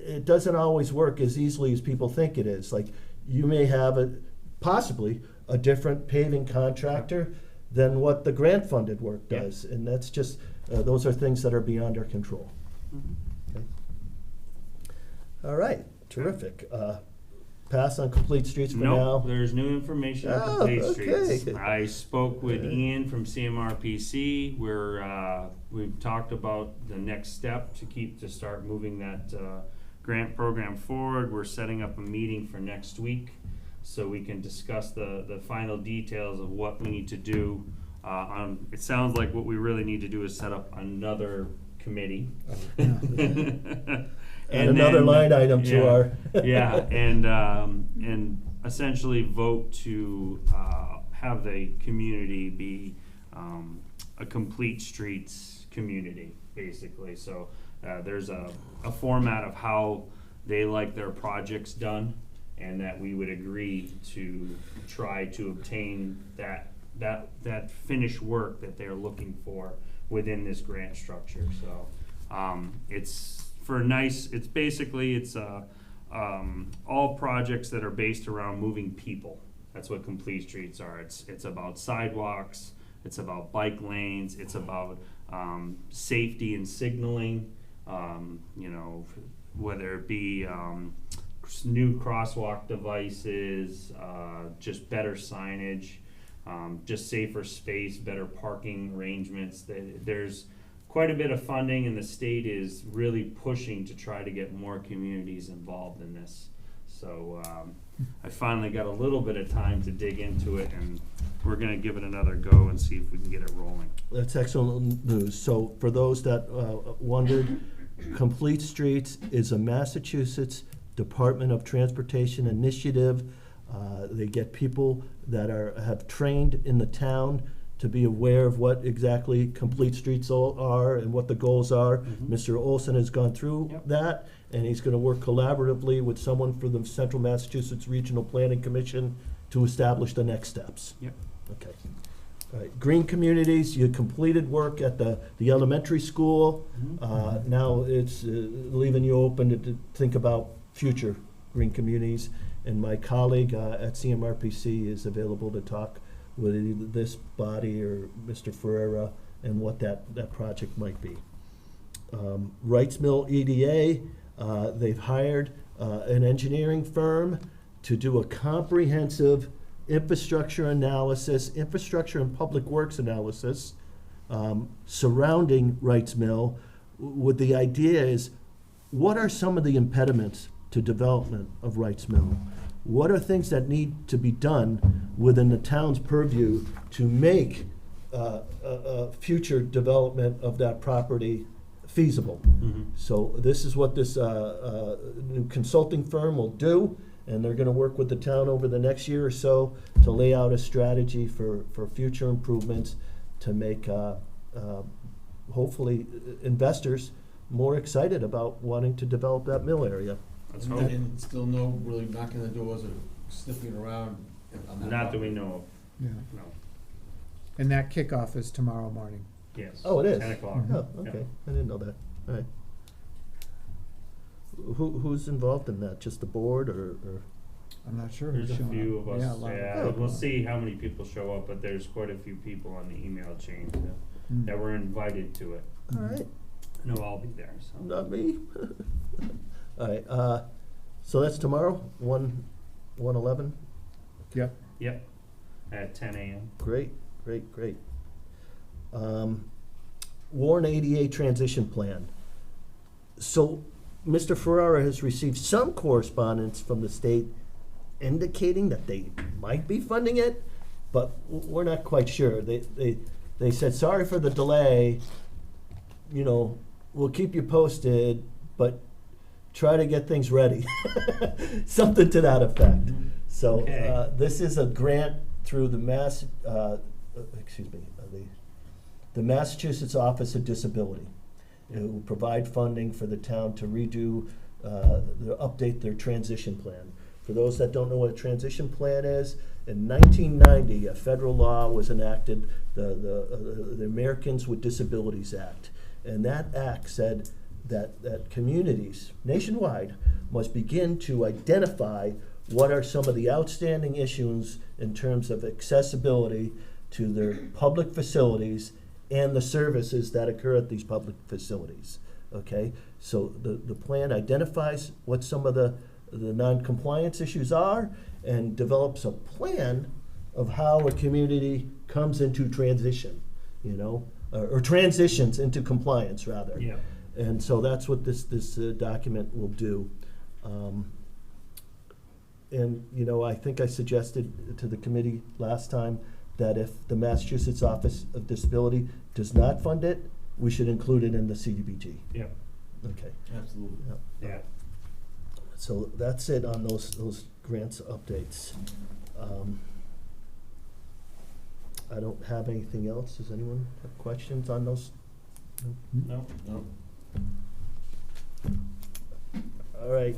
it doesn't always work as easily as people think it is. Like, you may have possibly a different paving contractor than what the grant-funded work Yeah. does, and that's just, those are things that are beyond our control. Mhm. Okay. All right, terrific. Pass on complete streets for now. Nope, there's new information on Oh, complete okay. streets. I spoke with Yeah. Ian from CMRPC, where, we've talked about the next step to start moving that, grant program forward. We're setting up a meeting for next week, so we can discuss the final details of what we need to do. It sounds like what we really need to do is set up another committee. And another line item to yeah, our. yeah, and essentially vote to have the community be a complete streets community, basically. So there's a format of how they like their projects done, and that we would agree to try to obtain that finished work that they're looking for within this grant structure. So it's all projects that are based around moving people. That's what complete streets are. It's about sidewalks, it's about bike lanes, it's about safety and signaling, whether it be new crosswalk devices, just better signage, just safer space, better parking arrangements. There's quite a bit of funding, and the state is really pushing to try to get more communities involved in this. So I finally got a little bit of time to dig into it, and we're gonna give it another go and see if we can get it rolling. That's excellent news. So for those that wondered, Complete Streets is a Massachusetts Department of Transportation initiative. They get people that have trained in the town to be aware of what exactly complete streets are and what the goals are. Mr. Olson has gone through Yep. that, and he's gonna work collaboratively with someone from the Central Massachusetts Regional Planning Commission to establish the next steps. Yep. Okay. All right, green communities, you completed work at the elementary school. Now it's leaving you open to think about future green communities. And my colleague at CMRPC is available to talk with either this body or Mr. Ferreira and what that project might be. Wrights Mill EDA, they've hired an engineering firm to do a comprehensive infrastructure analysis, infrastructure and public works analysis surrounding Wrights Mill, with the idea is, what are some of the impediments to development of Wrights Mill? What are things that need to be done within the town's purview to make a future development of that property feasible? So this is what this new consulting firm will do, and they're gonna work with the town over the next year or so to lay out a strategy for future improvements to make, hopefully, investors more excited about wanting to develop that mill area. Let's And- hope. And still no really knocking the doors or sniffing around on that. Not that we property. know Yeah. of, no. And that kickoff is tomorrow morning. Yes. Oh, it is? 10 o'clock. Oh, okay, I didn't know that, all right. Who's involved in that, just the board, or? I'm not sure There's who's a showing few up. of us, Yeah, a lot of yeah, people. we'll see how many people show up, but there's quite a few people on the email chain Mm. that were invited to it. All right, And they'll all be there, so. not me. All right, so that's tomorrow, 1/11? Yep. Yep, at 10 a.m. Great, great, great. Warren ADA transition plan. So, Mr. Ferrara has received some correspondence from the state indicating that they might be funding it, but we're not quite sure. they said, sorry for the delay, you know, we'll keep you posted, but try to get things ready. Something to that effect. So, Okay. this is a grant through the the Massachusetts Office of Disability. It will provide funding for the town to redo, update their transition plan. For those that don't know what a transition plan is, in 1990, a federal law was enacted, the Americans with Disabilities Act. And that act said that communities nationwide must begin to identify what are some of the outstanding issues in terms of accessibility to their public facilities and the services that occur at these public facilities, okay? So the plan identifies what some of the non-compliance issues are and develops a plan of how a community comes into transition, you know, or transitions into compliance, rather. Yeah. And so that's what this document will do. And, you know, I think I suggested to the committee last time that if the Massachusetts Office of Disability does not fund it, we should include it in the CDBG. Yep. Okay. Absolutely. Yeah. So that's it on those grants updates. I don't have anything else. Does anyone have questions on those? No. No. All right.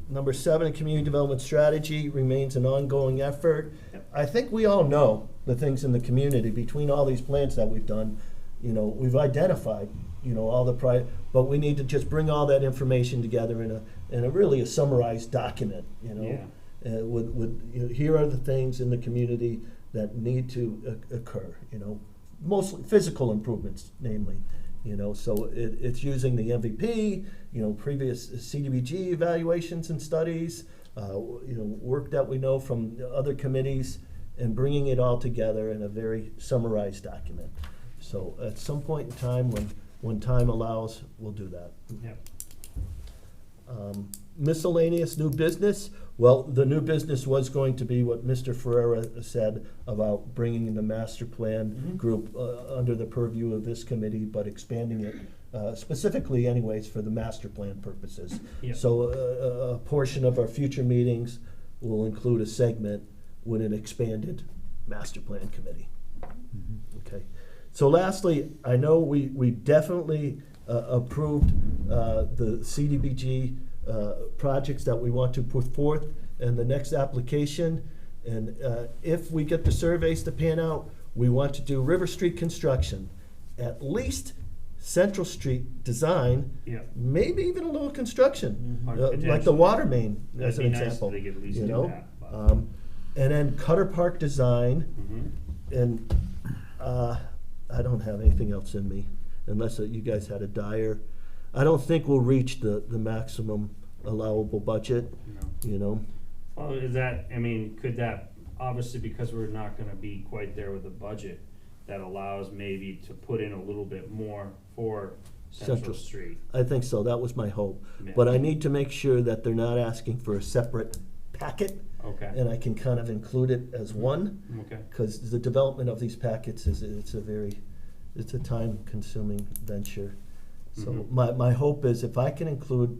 Number 7, community development strategy remains an ongoing effort. Yep. I think we all know the things in the community between all these plans that we've done. You know, we've identified, you know, all the but we need to just bring all that information together in a really a summarized document, you know. Yeah. With you know, here are the things in the community that need to occur, you know, mostly physical improvements, namely. You know, so it's using the MVP, you know, previous CDBG evaluations and studies, you know, work that we know from other committees, and bringing it all together in a very summarized document. So at some point in time, when time allows, we'll do that. Yep. Miscellaneous new business. Well, the new business was going to be what Mr. Ferrera said about bringing in the master plan group under the purview of this committee, but expanding it specifically anyways for the master plan purposes. Yep. So a portion of our future meetings will include a segment with an expanded master plan committee. Okay. So lastly, I know we definitely approved the CDBG projects that we want to put forth in the next application. And if we get the surveys to pan out, we want to do River Street construction, at least Central Street design, Yeah. maybe even a little construction, like the Potentially. water main as That'd an be nice if example. they could at least you do know? that, but- And then Cutter Park design, and I don't have anything else in me, unless you guys had a dire. I don't think we'll reach the maximum allowable budget, No. you know? Well, is that, I mean, could that, obviously because we're not gonna be quite there with the budget, that allows maybe to put in a little bit more for Central Central. Street? I think so, that was my hope. Yeah. But I need to make sure that they're not asking for a separate packet, Okay, and I can kind of include it as one, okay, because the development of these packets it's a time-consuming venture. So Mhm. my hope is if I can include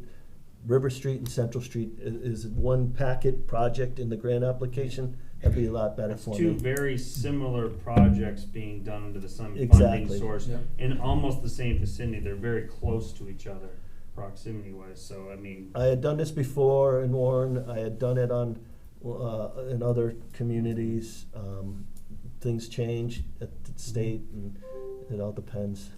River Street and Central Street is one packet project in the grant application, that'd be a lot better it's for two me. very similar projects being done under the same funding Exactly. source. Yep. In almost the same vicinity, they're very close to each other, proximity wise, so I mean, I had done this before in Warren, I had done it on, in other communities. Things change at the state, and it all depends.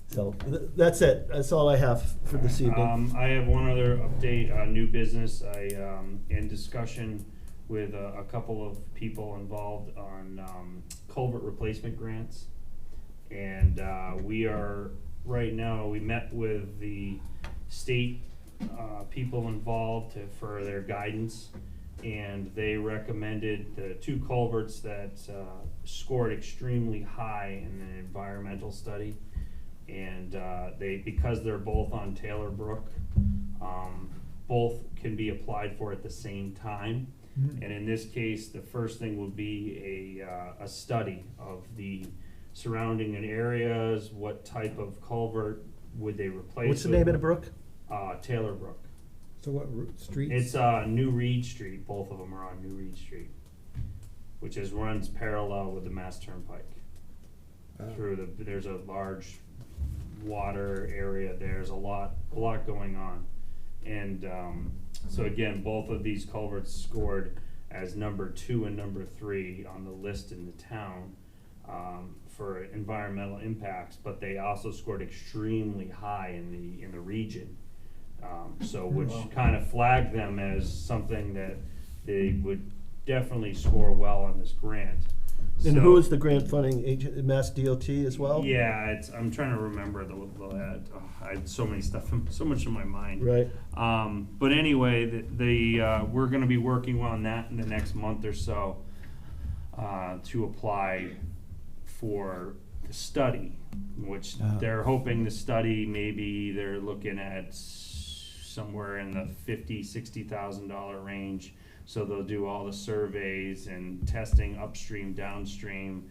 So, that's it, that's all I have for this evening. I have one other update, new business. In discussion with a couple of people involved on culvert replacement grants. And we are, right now, we met with the state people involved for their guidance. And they recommended the 2 culverts that scored extremely high in the environmental study. And because they're both on Taylor Brook, both can be applied for at the same time. And in this case, the first thing would be a study of the surrounding in areas, what type of culvert would they replace? What's the with. name of the brook? Taylor Brook. So what streets? It's New Reed Street. Both of them are on New Reed Street, which runs parallel with the Mass Turnpike. There's a large water area. There's a lot going on, and so again, both of these culverts scored as number 2 and number 3 on the list in the town for environmental impacts, but they also scored extremely high in the region. So which kind of flagged them as something that they would definitely score well on this grant. And So- who is the grant funding agent, Mass DOT as well? Yeah, I'm trying to remember I had so much in my mind. Right. But anyway, we're gonna be working on that in the next month or so, to apply for the study, which they're hoping the study, maybe they're looking at somewhere in the $50,000-$60,000 range. So they'll do all the surveys and testing upstream, downstream,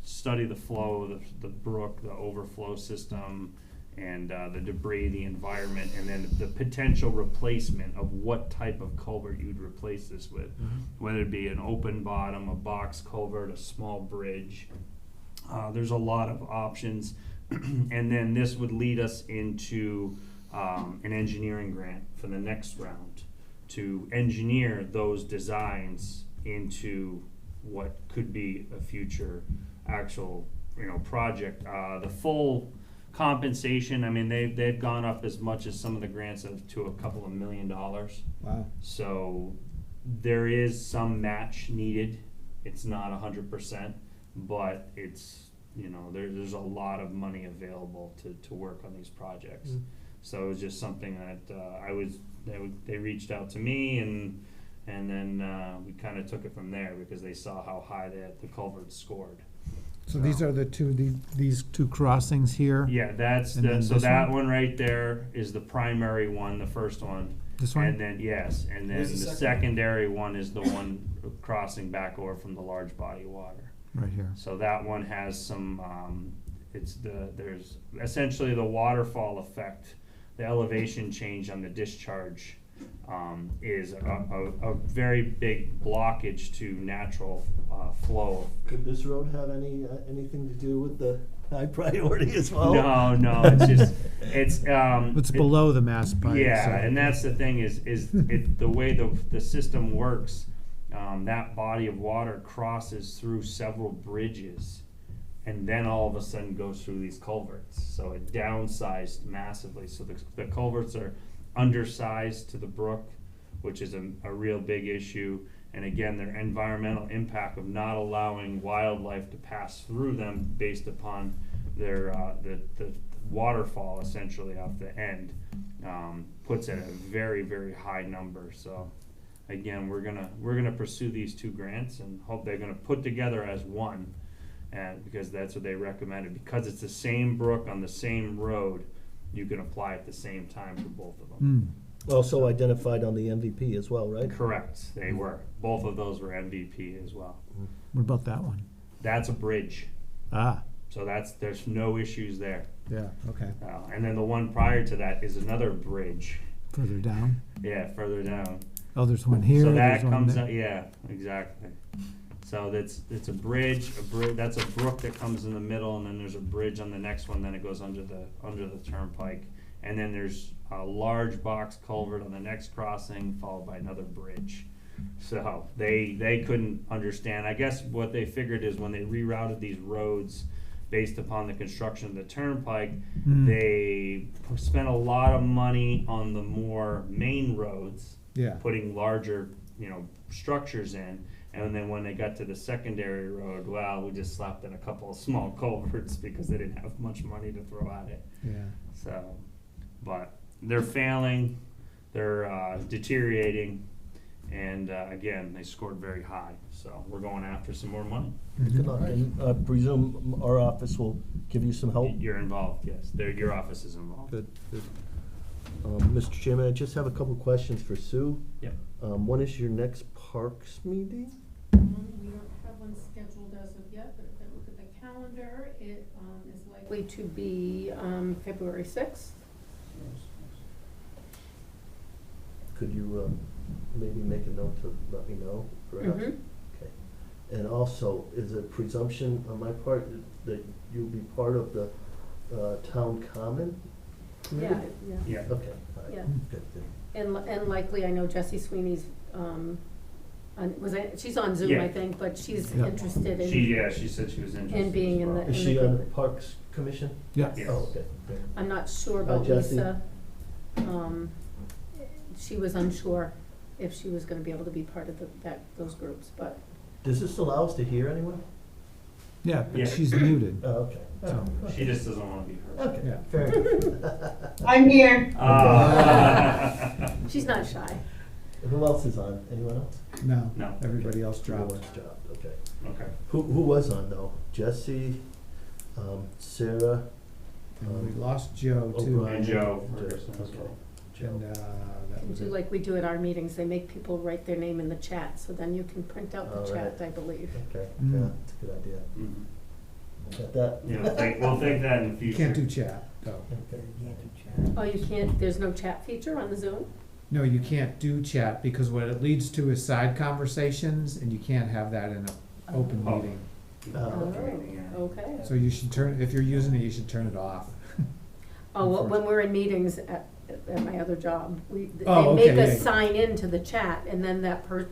study the flow, the brook, the overflow system, and the debris, the environment, and then the potential replacement of what type of culvert you'd replace this with, whether it be an open bottom, a box culvert, a small bridge. There's a lot of options, and then this would lead us into an engineering grant for the next round to engineer those designs into what could be a future actual project. The full compensation, I mean, they've gone up as much as some of the grants to a couple of $1 million. Wow. So there is some match needed. It's not 100%, but it's there's a lot of money available to work on these projects. So it was just something that they reached out to me, and then we kind of took it from there because they saw how high the culverts scored. So these are these two crossings here? Yeah, that's And then so this that one? one right there is the primary one, the first one. This one? And then, yes, and then Where's the the second one? secondary one is the one crossing back over from the large body of water. Right here. So that one has some, there's essentially the waterfall effect, the elevation change on the discharge is a very big blockage to natural flow. Could this road have anything to do with the high priority as well? No, it's just, it's. It's below the Mass Pike. Yeah, so- and that's the thing is the way the system works, that body of water crosses through several bridges and then all of a sudden goes through these culverts. So it downsized massively. So the culverts are undersized to the brook, which is a real big issue. And again, their environmental impact of not allowing wildlife to pass through them based upon their the waterfall essentially off the end puts it at a very, very high number. So again, we're gonna pursue these two grants and hope they're gonna put together as one, and because that's what they recommended. Because it's the same brook on the same road, you can apply at the same time for both of them. Also identified on the MVP as well, right? Correct, they were. Both of those were MVP as well. What about that one? That's a bridge, Ah, so there's no issues there. yeah, okay. And then the one prior to that is another bridge. Further down? Yeah, further down. Oh, there's one here. So that there's one comes there. out, yeah, exactly. So it's a bridge, that's a brook that comes in the middle, and then there's a bridge on the next one, then it goes under the turnpike. And then there's a large box culvert on the next crossing, followed by another bridge. So they couldn't understand. I guess what they figured is when they rerouted these roads based upon the construction of the turnpike, they spent a lot of money on the more main roads, Yeah. putting larger, structures in. And then when they got to the secondary road, well, we just slapped in a couple of small culverts because they didn't have much money to throw at it. Yeah. So, but they're failing, they're deteriorating, and again, they scored very high. So we're going after some more money. Good luck. And I presume our office will give you some help? You're involved, yes. Your office is involved. Good, good. Mr. Chairman, I just have a couple questions for Sue. Yep. When is your next parks meeting? We don't have one scheduled as of yet, but if it likely to be, February sixth. Could you, maybe make a note to let me know, perhaps? Mhm. Okay. And also, is it presumption on my part that you'll be part of the, town common committee? Yeah, yeah. Yeah. Okay, all right. Yeah. Good, good. And likely, I know Jessie Sweeney's, she's on Zoom, Yeah. I think, but she's Yeah. interested in. She said she was interested. And being as in well. the- Is she on the Parks Commission? Yeah. Yes. Oh, okay, good. I'm not sure Hi, about Jessie. Lisa. She was unsure if she was gonna be able to be part of those groups, but, Does this allow us to hear anyone? Yeah, Yeah. but she's muted. Oh, okay. So- She just doesn't wanna be heard. Okay, Yeah. fair enough. I'm here. Ah. she's not shy. Who else is on? Anyone else? No, No. everybody else No dropped. one's dropped, okay. Okay. Who was on though? Jesse, Sarah, And we lost Joe too. O'Brien. And Joe Joe, Ferguson as okay. well. Joe. And, that was Do it. like we do at our meetings, they make people write their name in the chat, so then you can print out All the right. chat, I believe. Okay, Mm. yeah, that's a good idea. Mhm. Got that? Yeah, we'll think that in the You future. can't do chat, though. Okay. Oh, you can't, there's no chat feature on the Zoom? No, you can't do chat, because what it leads to is side conversations, and you can't have that in an open Oh. meeting. Oh, Okay. So you should turn, if you're using it, you should turn it off. Oh, well, when we're in meetings at my other job, they Oh, make okay, us yeah. sign into the chat, and then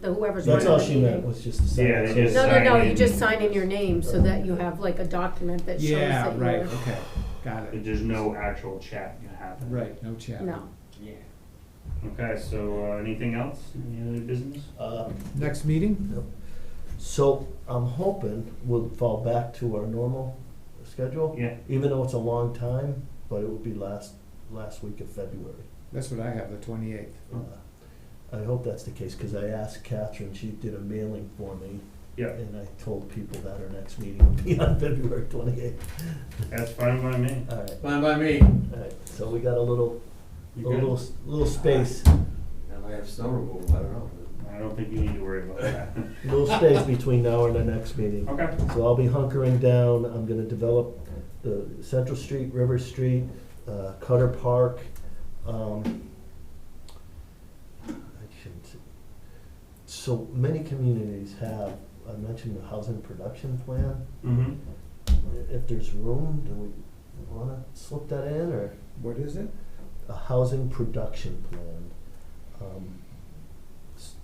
whoever's That's running all the she meant, meeting. was just to say. Yeah, they that. just No, sign you in. just sign in your name so that you have like a document that shows Yeah, that you're. right, okay, got it. There's no actual chat you have. Right, no chat. No. Okay, so, anything else? Any other business? Next meeting? Yep. So I'm hoping we'll fall back to our normal schedule. Yeah. Even though it's a long time, but it will be last week of February. That's what I have, the 28th. I hope that's the case, because I asked Catherine, she did a mailing for me, Yeah, and I told people that our next meeting will be on February 28th. that's fine by me. All right, Fine by me. all right, so we got a little space, I might have snow removal, I don't know. I don't think you need to worry about that. little space between now and the next meeting. Okay. So I'll be hunkering down, I'm gonna develop the Central Street, River Street, Cutter Park, I shouldn't say. So many communities have, I mentioned the housing production plan. Mm-hmm. If there's room, do we wanna slip that in, or What is it? a housing production plan? s-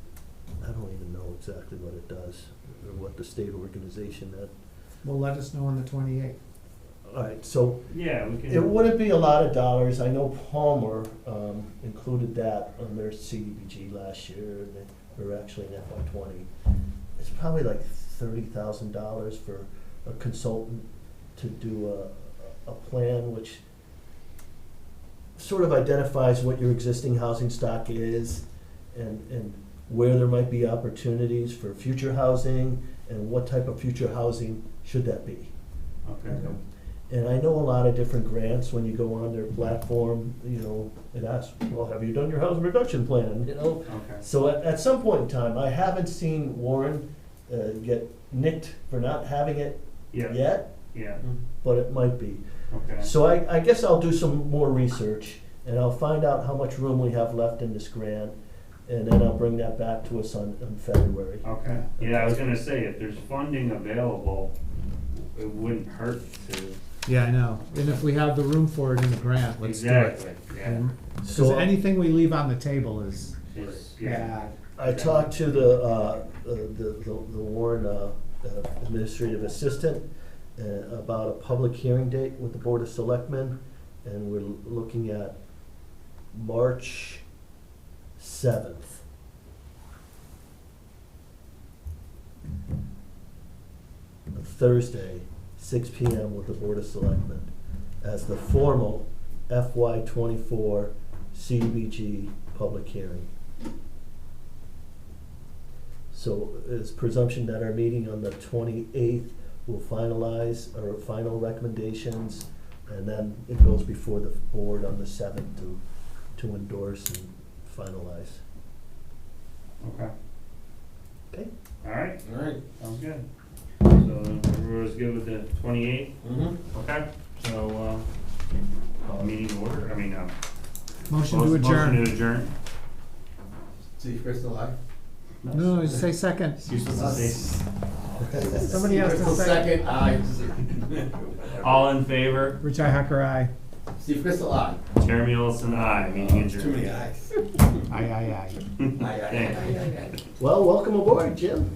I don't even know exactly what it does, or what the state organization that, Well, let us know on the 28th. alright, so Yeah, we can. it wouldn't be a lot of dollars. I know Palmer included that on their CDBG last year, and they were actually in FY20. It's probably like $30,000 for a consultant to do a plan which sort of identifies what your existing housing stock is, and where there might be opportunities for future housing, and what type of future housing should that be. Okay. And I know a lot of different grants, when you go on their platform, it asks, well, have you done your housing reduction plan, Okay. So at some point in time, I haven't seen Warren get nicked for not having it Yeah. yet, Yeah, but it might be. okay. So I guess I'll do some more research, and I'll find out how much room we have left in this grant, and then I'll bring that back to us on February. Okay, yeah, I was gonna say, if there's funding available, it wouldn't hurt to. Yeah, I know. And if we have the room for it in the grant, let's do it. Exactly, yeah. Because So anything we leave on the table is Yeah. bad. I talked to the Warren administrative assistant about a public hearing date with the Board of Selectmen, and we're looking at March 7th. Thursday, 6 PM with the Board of Selectmen as the formal FY24 CDBG public hearing. So it's presumption that our meeting on the 28th will finalize our final recommendations, and then it goes before the board on the 7th to endorse and finalize. Okay, Okay? all right, All right. sounds good. So everyone's good with the 28th? Mm-hmm. Okay, so, call the meeting to order, Motion to Motion adjourn. to adjourn. See, Crystal, I. No, just say second. You're supposed to say, Somebody has to second. Aye. all in favor? Richi Hacker, aye. Steve Crystal, aye. Jeremy Olson, aye. Meeting Too adjourned. many ayes. Aye, aye, aye. Aye, aye, Thanks. aye, aye, aye. Well, welcome aboard, Jim.